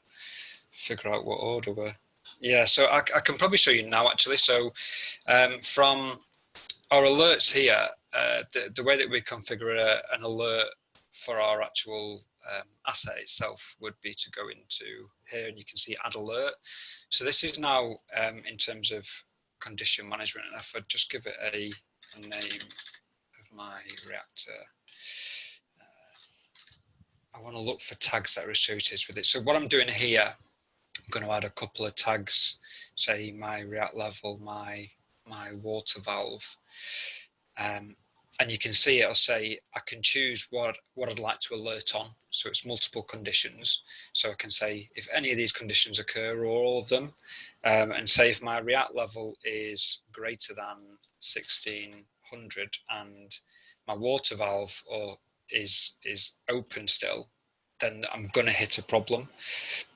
figure out what order we're. Yeah, so I can probably show you now actually. So from our alerts here, the way that we configure an alert for our actual asset itself would be to go into here, and you can see add alert. So this is now in terms of condition management, and if I just give it a name of my reactor, I want to look for tags that are associated with it. So what I'm doing here, I'm going to add a couple of tags, say my react level, my water valve, and you can see it'll say I can choose what I'd like to alert on. So it's multiple conditions. So I can say if any of these conditions occur, or all of them, and say if my react level is greater than 1600 and my water valve is open still, then I'm going to hit a problem.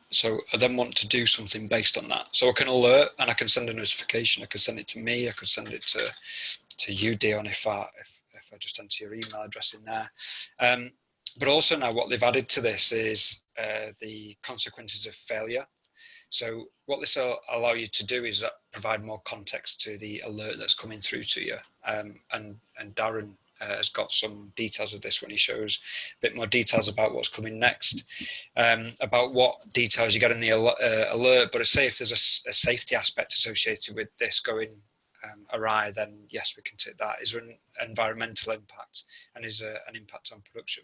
So I then want to do something based on that. So I can alert, and I can send a notification. I can send it to me. I could send it to you, Dion, if I just enter your email address in there. But also now what they've added to this is the consequences of failure. So what this will allow you to do is provide more context to the alert that's coming through to you. And Darren has got some details of this when he shows a bit more details about what's coming next, about what details you get in the alert. But say if there's a safety aspect associated with this going awry, then yes, we can take that. Is there an environmental impact, and is there an impact on production?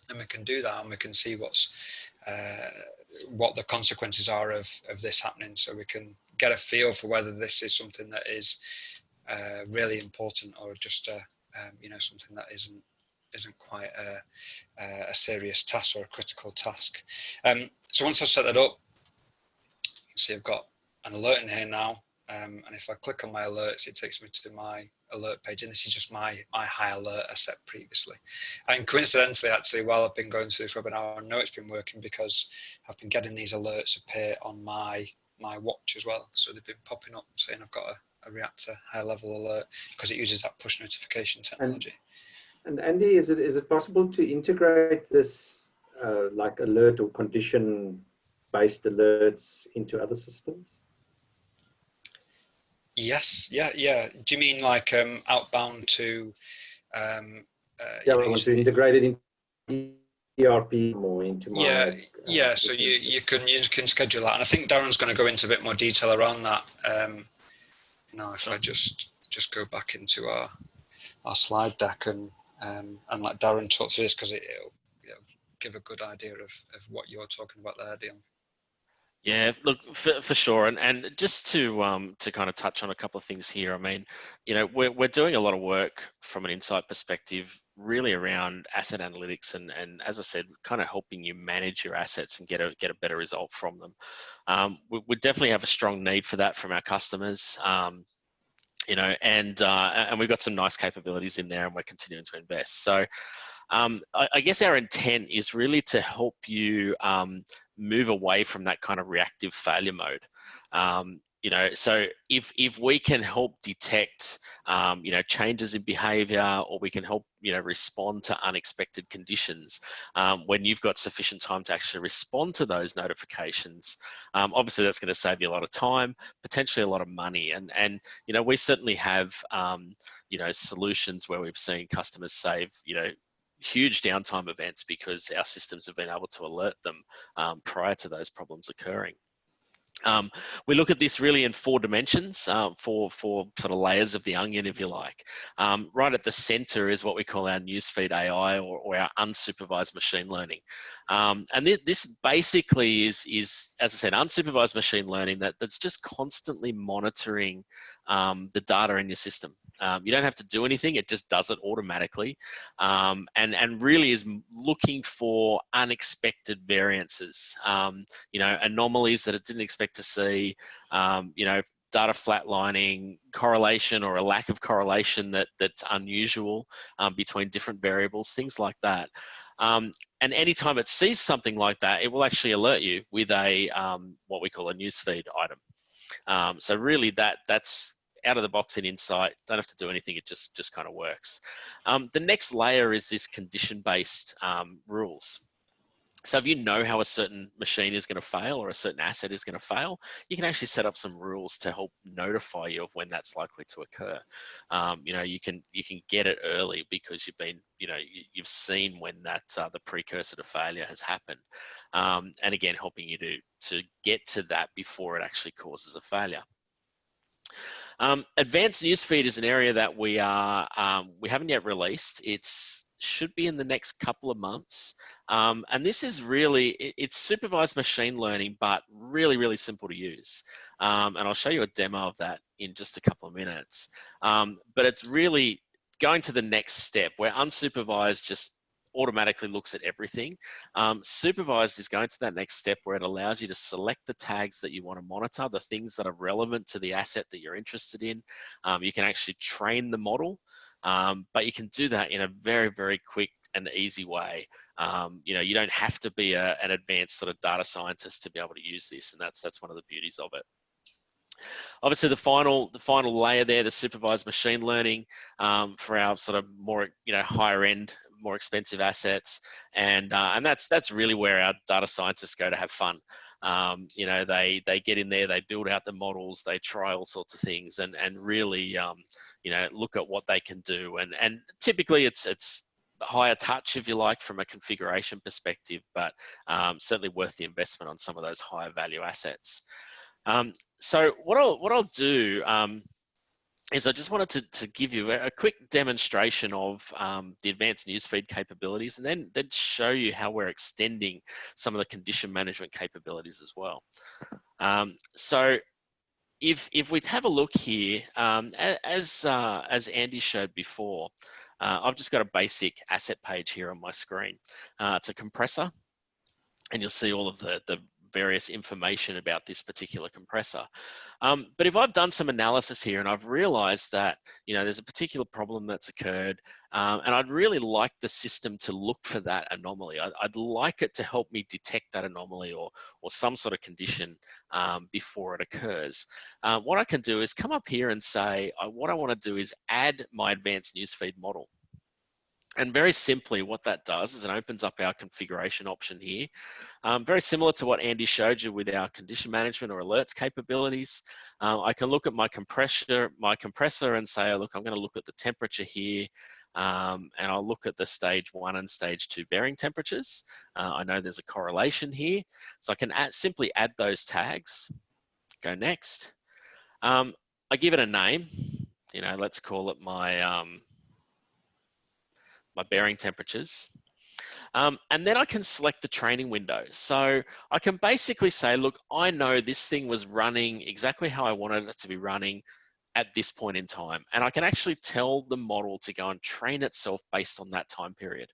And we can do that, and we can see what the consequences are of this happening, so we can get a feel for whether this is something that is really important, or just you know, something that isn't quite a serious task or a critical task. So once I've set that up, you can see I've got an alert in here now, and if I click on my alerts, it takes me to my alert page, and this is just my high alert I set previously. And coincidentally, actually, while I've been going through this webinar, I know it's been working because I've been getting these alerts appear on my watch as well. So they've been popping up saying I've got a reactor high level alert, because it uses that push notification technology. And Andy, is it possible to integrate this like alert or condition based alerts into other systems? Yes, yeah. Do you mean like outbound to Yeah, I want to integrate it into ERP more into my yeah. So you can schedule that, and I think Darren's going to go into a bit more detail around that. Now, if I just go back into our slide deck and let Darren talk through this, because it'll give a good idea of what you're talking about there, Dion. Yeah, look, for sure, and just to kind of touch on a couple of things here. I mean, we're doing a lot of work from an insight perspective, really around asset analytics, and as I said, kind of helping you manage your assets and get a better result from them. We definitely have a strong need for that from our customers. And we've got some nice capabilities in there, and we're continuing to invest. So I guess our intent is really to help you move away from that kind of reactive failure mode. So if we can help detect, changes in behavior, or we can help, respond to unexpected conditions, when you've got sufficient time to actually respond to those notifications, obviously that's going to save you a lot of time, potentially a lot of money. And we certainly have, solutions where we've seen customers save, huge downtime events because our systems have been able to alert them prior to those problems occurring. We look at this really in 4 dimensions, for sort of layers of the onion, if you like. Right at the center is what we call our newsfeed AI, or our unsupervised machine learning. And this basically is, as I said, unsupervised machine learning that's just constantly monitoring the data in your system. You don't have to do anything, it just does it automatically, and really is looking for unexpected variances, anomalies that it didn't expect to see, data flatlining, correlation or a lack of correlation that's unusual between different variables, things like that. And anytime it sees something like that, it will actually alert you with a what we call a newsfeed item. So really that's out of the box in Insight, don't have to do anything, it just kind of works. The next layer is this condition-based rules. So if you know how a certain machine is going to fail or a certain asset is going to fail, you can actually set up some rules to help notify you of when that's likely to occur. You can get it early because you've seen when that the precursor to failure has happened, and again helping you to get to that before it actually causes a failure. Advanced newsfeed is an area that we haven't yet released. It's should be in the next couple of months. And this is really, it's supervised machine learning, but really, really simple to use. And I'll show you a demo of that in just a couple of minutes. But it's really going to the next step where unsupervised just automatically looks at everything. Supervised is going to that next step where it allows you to select the tags that you want to monitor, the things that are relevant to the asset that you're interested in. You can actually train the model, but you can do that in a very, very quick and easy way. You don't have to be an advanced sort of data scientist to be able to use this, and that's one of the beauties of it. Obviously, the final layer there, the supervised machine learning, for our sort of more higher end, more expensive assets, and that's really where our data scientists go to have fun. They get in there, they build out the models, they try all sorts of things, and really look at what they can do, and typically it's higher touch, if you like, from a configuration perspective, but certainly worth the investment on some of those higher value assets. So what I'll do is I just wanted to give you a quick demonstration of the advanced newsfeed capabilities, and then show you how we're extending some of the condition management capabilities as well. So if we have a look here, as Andy showed before, I've just got a basic asset page here on my screen. It's a compressor, and you'll see all of the various information about this particular compressor. But if I've done some analysis here and I've realized that there's a particular problem that's occurred, and I'd really like the system to look for that anomaly. I'd like it to help me detect that anomaly or some sort of condition before it occurs. What I can do is come up here and say, what I want to do is add my advanced newsfeed model. And very simply, what that does is it opens up our configuration option here. Very similar to what Andy showed you with our condition management or alerts capabilities. I can look at my compressor and say, oh, look, I'm going to look at the temperature here, and I'll look at the stage 1 and stage 2 bearing temperatures. I know there's a correlation here, so I can simply add those tags. Go next. I give it a name. You know, let's call it my my bearing temperatures. And then I can select the training window. So I can basically say, look, I know this thing was running exactly how I wanted it to be running at this point in time. And I can actually tell the model to go and train itself based on that time period.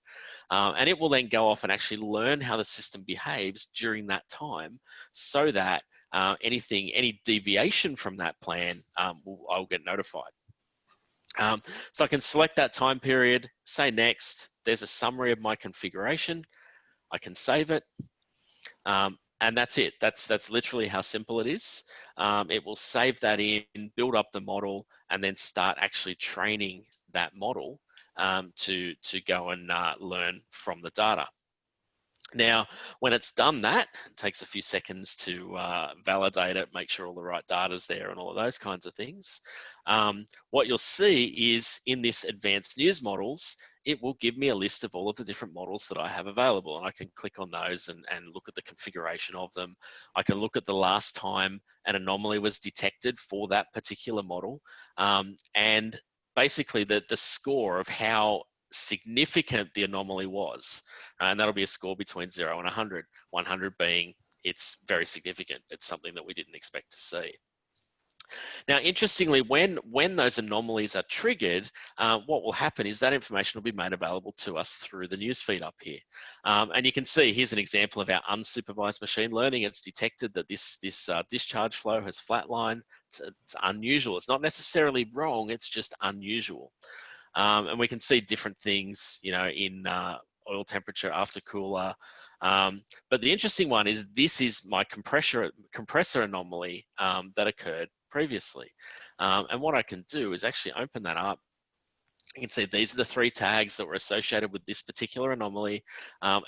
And it will then go off and actually learn how the system behaves during that time, so that any deviation from that plan, I'll get notified. So I can select that time period, say next. There's a summary of my configuration. I can save it, and that's it. That's literally how simple it is. It will save that in, build up the model, and then start actually training that model to go and learn from the data. Now, when it's done that, it takes a few seconds to validate it, make sure all the right data's there and all of those kinds of things. What you'll see is in this advanced news models, it will give me a list of all of the different models that I have available, and I can click on those and look at the configuration of them. I can look at the last time an anomaly was detected for that particular model, and basically the score of how significant the anomaly was, and that'll be a score between 0 and 100. 100 being it's very significant. It's something that we didn't expect to see. Now, interestingly, when those anomalies are triggered, what will happen is that information will be made available to us through the newsfeed up here. And you can see here's an example of our unsupervised machine learning. It's detected that this discharge flow has flatlined. It's unusual. It's not necessarily wrong. It's just unusual. And we can see different things, you know, in oil temperature, after cooler. But the interesting one is this is my compressor anomaly that occurred previously. And what I can do is actually open that up. You can see these are the 3 tags that were associated with this particular anomaly.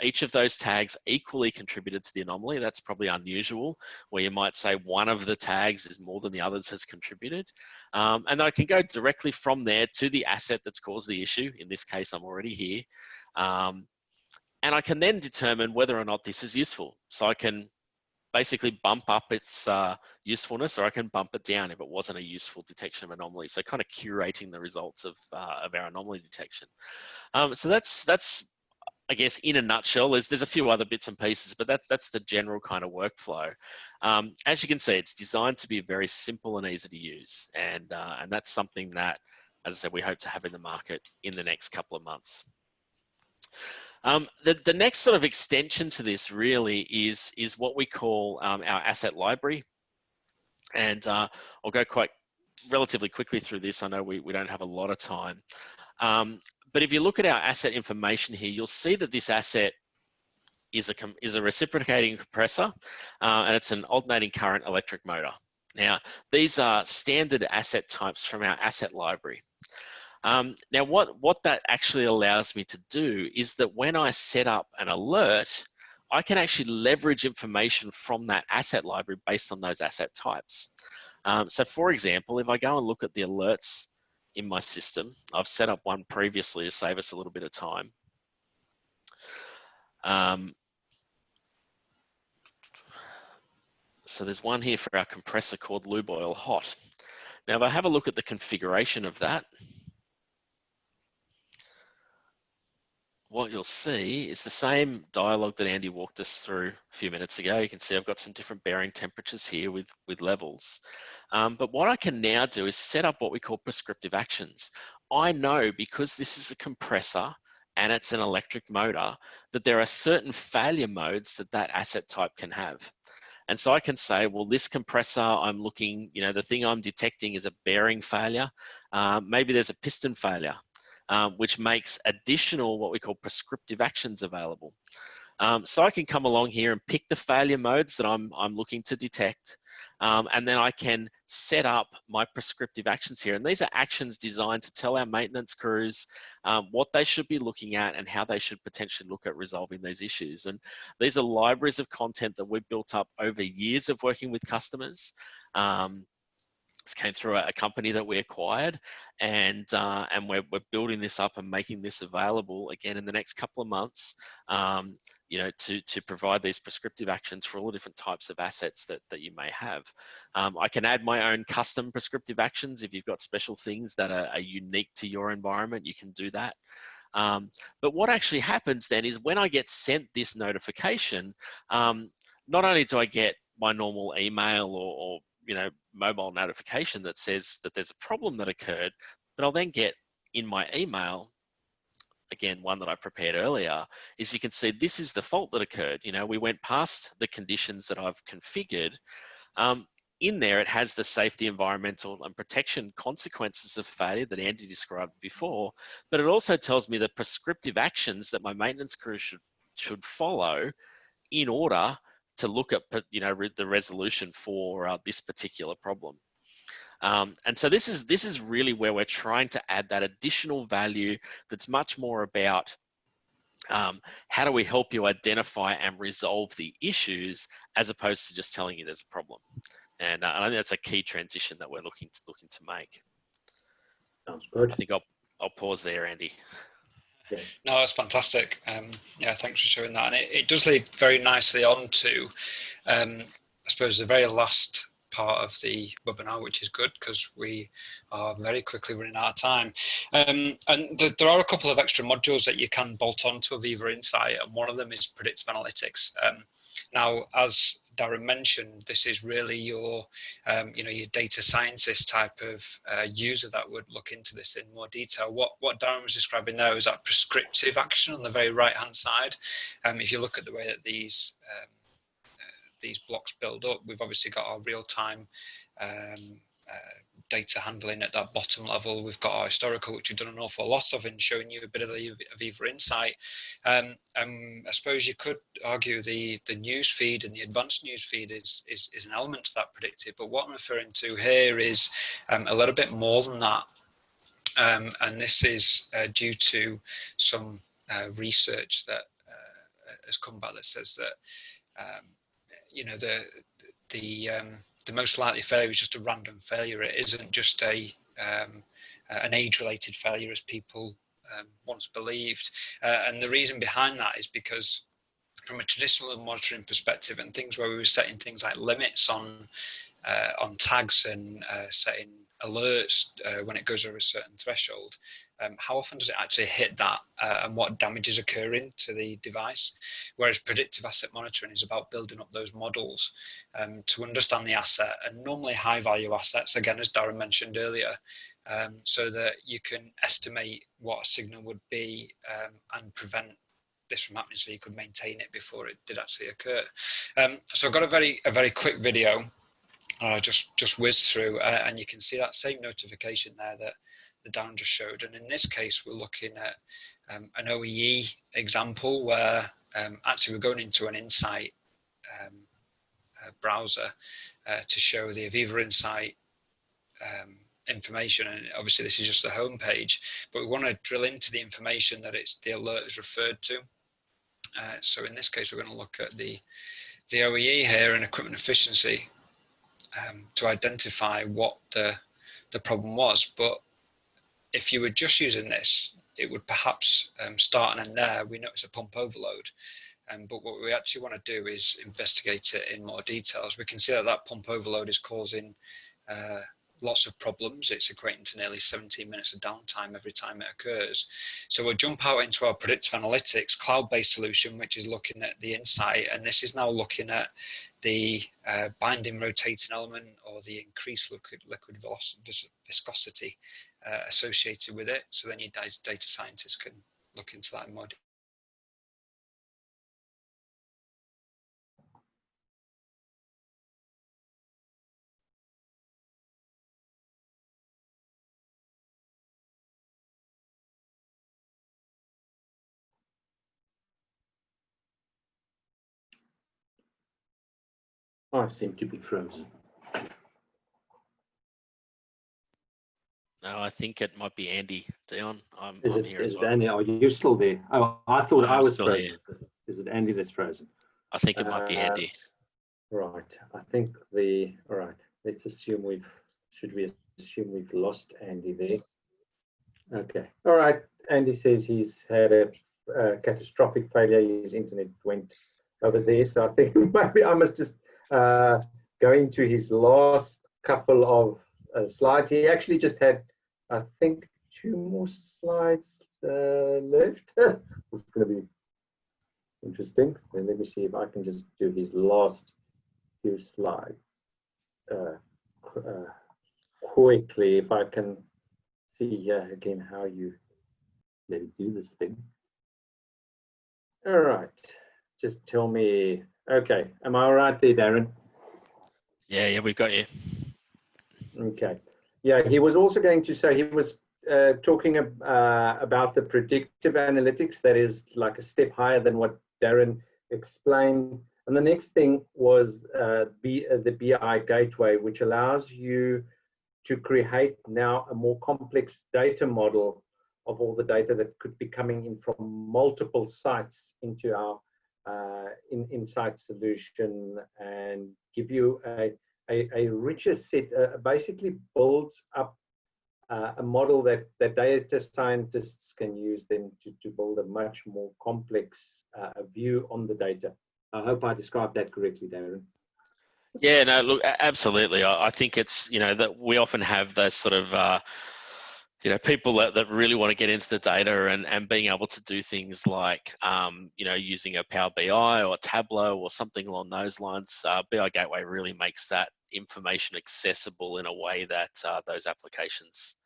Each of those tags equally contributed to the anomaly. That's probably unusual, where you might say one of the tags is more than the others has contributed. And I can go directly from there to the asset that's caused the issue. In this case, I'm already here. And I can then determine whether or not this is useful. So I can basically bump up its usefulness, or I can bump it down if it wasn't a useful detection of anomaly. So kind of curating the results of our anomaly detection. So that's I guess in a nutshell. There's a few other bits and pieces, but that's the general kind of workflow. As you can see, it's designed to be very simple and easy to use, and that's something that, as I said, we hope to have in the market in the next couple of months. The next sort of extension to this really is what we call our asset library. And I'll go quite relatively quickly through this. I know we don't have a lot of time. But if you look at our asset information here, you'll see that this asset is a reciprocating compressor, and it's an alternating current electric motor. Now, these are standard asset types from our asset library. Now, what that actually allows me to do is that when I set up an alert, I can actually leverage information from that asset library based on those asset types. So for example, if I go and look at the alerts in my system, I've set up one previously to save us a little bit of time. So there's one here for our compressor called lube oil hot. Now, if I have a look at the configuration of that, what you'll see is the same dialogue that Andy walked us through a few minutes ago. You can see I've got some different bearing temperatures here with levels. But what I can now do is set up what we call prescriptive actions. I know, because this is a compressor and it's an electric motor, that there are certain failure modes that that asset type can have. And so I can say, well, this compressor, I'm looking, you know, the thing I'm detecting is a bearing failure. Maybe there's a piston failure. Which makes additional what we call prescriptive actions available. So I can come along here and pick the failure modes that I'm looking to detect. And then I can set up my prescriptive actions here. And these are actions designed to tell our maintenance crews what they should be looking at and how they should potentially look at resolving these issues. And these are libraries of content that we've built up over years of working with customers. This came through a company that we acquired, and we're building this up and making this available again in the next couple of months. You know, to provide these prescriptive actions for all the different types of assets that you may have. I can add my own custom prescriptive actions. If you've got special things that are unique to your environment, you can do that. But what actually happens then is when I get sent this notification, not only do I get my normal email or you know, mobile notification that says that there's a problem that occurred, but I'll then get in my email, again, one that I prepared earlier, is you can see this is the fault that occurred. You know, we went past the conditions that I've configured. In there, it has the safety, environmental, and protection consequences of failure that Andy described before, but it also tells me the prescriptive actions that my maintenance crew should follow in order to look at, you know, the resolution for this particular problem. And so this is really where we're trying to add that additional value that's much more about how do we help you identify and resolve the issues as opposed to just telling you there's a problem. And I think that's a key transition that we're looking to make. Sounds good. I think I'll pause there, Andy. Yeah. No, that's fantastic. Yeah, thanks for showing that. And it does lead very nicely on to, I suppose, the very last part of the webinar, which is good because we are very quickly running out of time. And there are a couple of extra modules that you can bolt on to AVEVA Insight, and one of them is Predictive Analytics. Now, as Darren mentioned, this is really your, you know, your data scientist type of user that would look into this in more detail. What Darren was describing there was that prescriptive action on the very right-hand side. If you look at the way that these blocks build up, we've obviously got our real-time data handling at that bottom level. We've got our historical, which we've done an awful lot of in showing you a bit of the AVEVA Insight. I suppose you could argue the news feed and the advanced news feed is an element to that predictive, but what I'm referring to here is a little bit more than that. And this is due to some research that has come back that says that you know, the most likely failure is just a random failure. It isn't just an age-related failure as people once believed. And the reason behind that is because from a traditional monitoring perspective and things where we were setting things like limits on tags and setting alerts when it goes over a certain threshold, how often does it actually hit that and what damage is occurring to the device? Whereas predictive asset monitoring is about building up those models to understand the asset, and normally high value assets, again, as Darren mentioned earlier, so that you can estimate what a signal would be and prevent this from happening, so you could maintain it before it did actually occur. So I've got a very quick video just whiz through, and you can see that same notification there that Darren just showed. And in this case, we're looking at an OEE example where actually we're going into an Insight browser to show the AVEVA Insight information. And obviously this is just the home page, but we want to drill into the information that the alert is referred to. So in this case, we're going to look at the OEE here and equipment efficiency to identify what the problem was. But if you were just using this, it would perhaps start and end there. We notice a pump overload. But what we actually want to do is investigate it in more details. We can see that pump overload is causing lots of problems. It's equating to nearly 17 minutes of downtime every time it occurs. So we'll jump out into our predictive analytics cloud-based solution, which is looking at the Insight, and this is now looking at the binding rotating element or the increased liquid viscosity associated with it. So then your data scientists can look into that in more detail. I seem to be frozen. No, I think it might be Andy. Dion, I'm here Is as it well. Andy? Are you still there? Oh, I thought I I'm was still frozen. here. Is it Andy that's frozen? I think it might be Andy. Right. I think all right. Let's assume should we assume we've lost Andy there? Okay. All right. Andy says he's had a catastrophic failure. His internet went over there. So I think maybe I must just go into his last couple of slides. He actually just had, I think, 2 more slides left. It's going to be interesting. And let me see if I can just do his last few slides quickly, if I can see here again how you let me do this thing. All right, just tell me. Okay, am I all right there, Darren? Yeah, we've got you. Okay. Yeah, he was also going to say, he was talking about the predictive analytics that is like a step higher than what Darren explained. And the next thing was the BI gateway, which allows you to create now a more complex data model of all the data that could be coming in from multiple sites into our Insight solution, and give you a richer set, basically builds up a model that data scientists can use then to build a much more complex view on the data. I hope I described that correctly, Darren. Yeah, no, look, absolutely. I think it's, that we often have those sort of, people that really want to get into the data and being able to do things like, using a Power BI or Tableau or something along those lines. BI Gateway really makes that information accessible in a way that those applications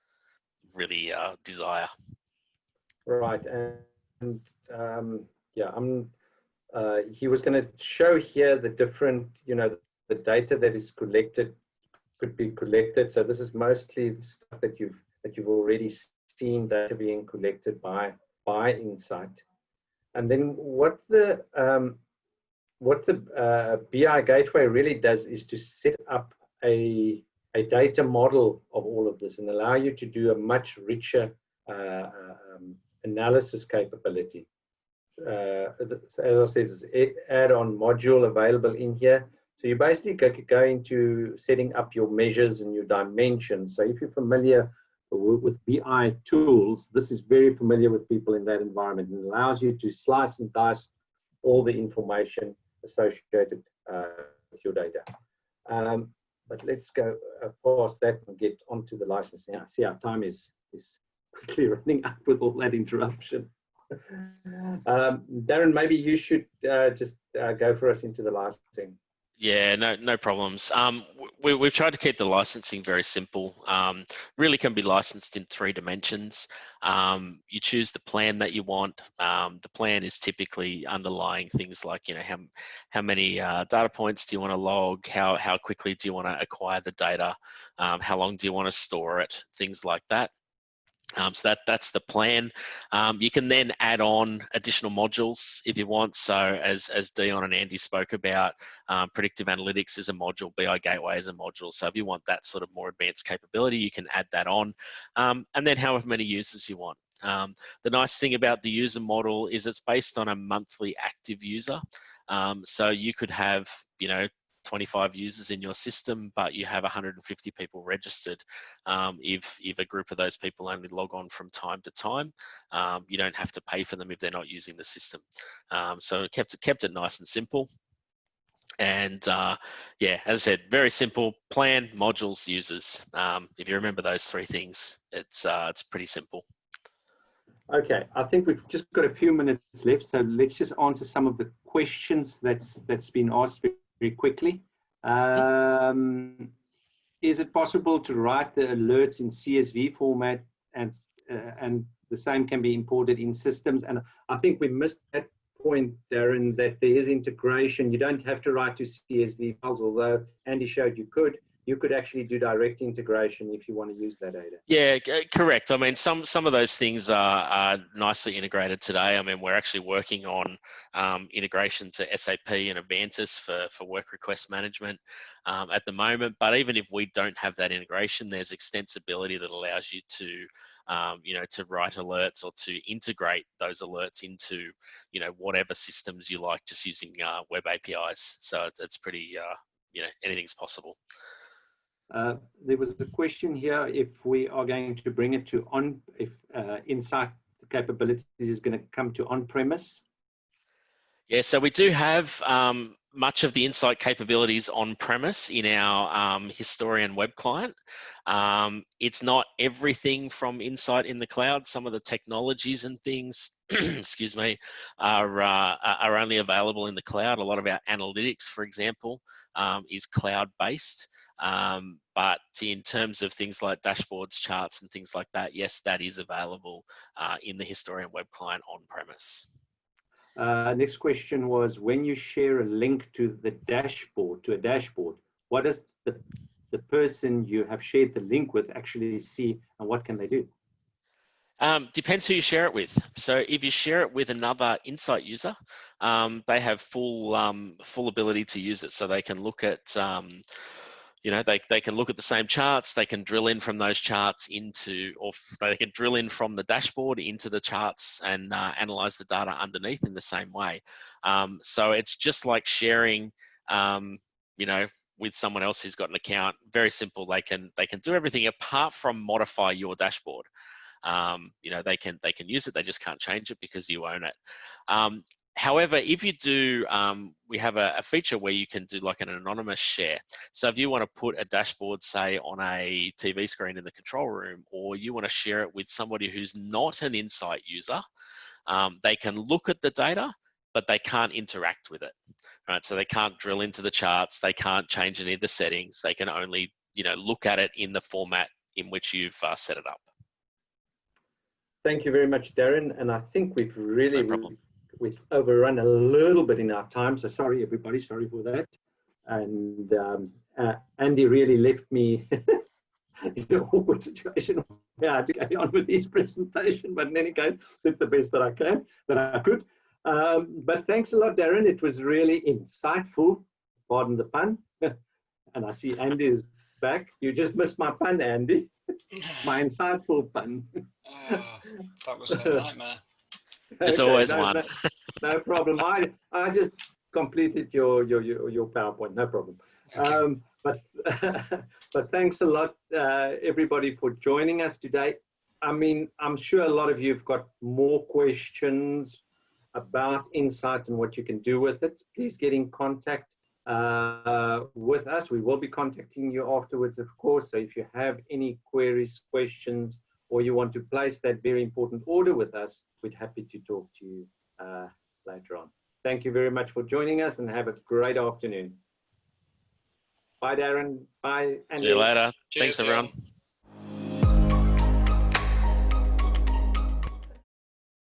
really desire. Right, and yeah, he was going to show here the different, the data that is could be collected. So this is mostly the stuff that you've already seen, data being collected by Insight. And then what the BI Gateway really does is to set up a data model of all of this and allow you to do a much richer analysis capability. As I said, it's add-on module available in here. So you basically go into setting up your measures and your dimensions. So if you're familiar with BI tools, this is very familiar with people in that environment, and allows you to slice and dice all the information associated with your data. But let's go past that and get onto the licensing. I see our time is quickly running up with all that interruption. Darren, maybe you should just go for us into the licensing. Yeah, no problems. We've tried to keep the licensing very simple. Really can be licensed in 3 dimensions. You choose the plan that you want. The plan is typically underlying things like, how many data points do you want to log? How quickly do you want to acquire the data? How long do you want to store it? Things like that. So that's the plan. You can then add on additional modules if you want. So as Dion and Andy spoke about, Predictive Analytics is a module, BI Gateway is a module. So if you want that sort of more advanced capability, you can add that on. And then however many users you want. The nice thing about the user model is it's based on a monthly active user. So you could have, 25 users in your system, but you have 150 people registered. If a group of those people only log on from time to time, you don't have to pay for them if they're not using the system. So it kept it nice and simple. And yeah, as I said, very simple: plan, modules, users. If you remember those 3 things, it's pretty simple. Okay, I think we've just got a few minutes left, so let's just answer some of the questions that's been asked very quickly. Is it possible to write the alerts in CSV format, and the same can be imported in systems? And I think we missed that point, Darren, that there is integration. You don't have to write to CSV files, although Andy showed you could. you could actually do direct integration if you want to use that data. Yeah, correct. I mean, some of those things are nicely integrated today. I mean, we're actually working on integration to SAP and Avantis for work request management at the moment. But even if we don't have that integration, there's extensibility that allows you to, you know, to write alerts or to integrate those alerts into, you know, whatever systems you like, just using web APIs. So it's pretty, you know, anything's possible. There was a question here if we are going to bring it to if Insight capabilities is going to come to on-premise. Yeah, so we do have much of the Insight capabilities on-premise in our Historian web client. It's not everything from Insight in the cloud. Some of the technologies and things, excuse me, are only available in the cloud. A lot of our analytics, for example, is cloud-based. But in terms of things like dashboards, charts, and things like that, yes, that is available in the Historian web client on-premise. Next question was, when you share a link to the dashboard, what does the person you have shared the link with actually see, and what can they do? Depends who you share it with. So if you share it with another Insight user, they have full ability to use it. So they can look at, you know, they can look at the same charts, they can drill in from those charts into, or they can drill in from the dashboard into the charts and analyze the data underneath in the same way. So it's just like sharing, you know, with someone else who's got an account. Very simple. They can do everything apart from modify your dashboard. You know, they can use it, they just can't change it because you own it. However, if you do, we have a feature where you can do like an anonymous share. So if you want to put a dashboard, say, on a TV screen in the control room, or you want to share it with somebody who's not an Insight user, they can look at the data, but they can't interact with it, right? So they can't drill into the charts, they can't change any of the settings, they can only, you know, look at it in the format in which you've set it up. Thank you very much, Darren. And I think we've really, No problem. we've overrun a little bit in our time. So sorry, everybody, sorry for that. And Andy really left me in an awkward situation where I had to carry on with his presentation. But in any case, did the best that I could. But thanks a lot, Darren. It was really insightful, pardon the pun. And I see Andy is back. You just missed my pun, Andy. My insightful pun. Oh, that was a nightmare. There's always one. No problem. I just completed your PowerPoint. No problem. But thanks a lot, everybody, for joining us today. I mean, I'm sure a lot of you have got more questions about Insight and what you can do with it. Please get in contact with us. We will be contacting you afterwards, of course. So if you have any queries, questions, or you want to place that very important order with us, we'd be happy to talk to you later on. Thank you very much for joining us, and have a great afternoon. Bye, Darren. Bye, Andy. See you later. Cheers, Thanks, everyone. Darren.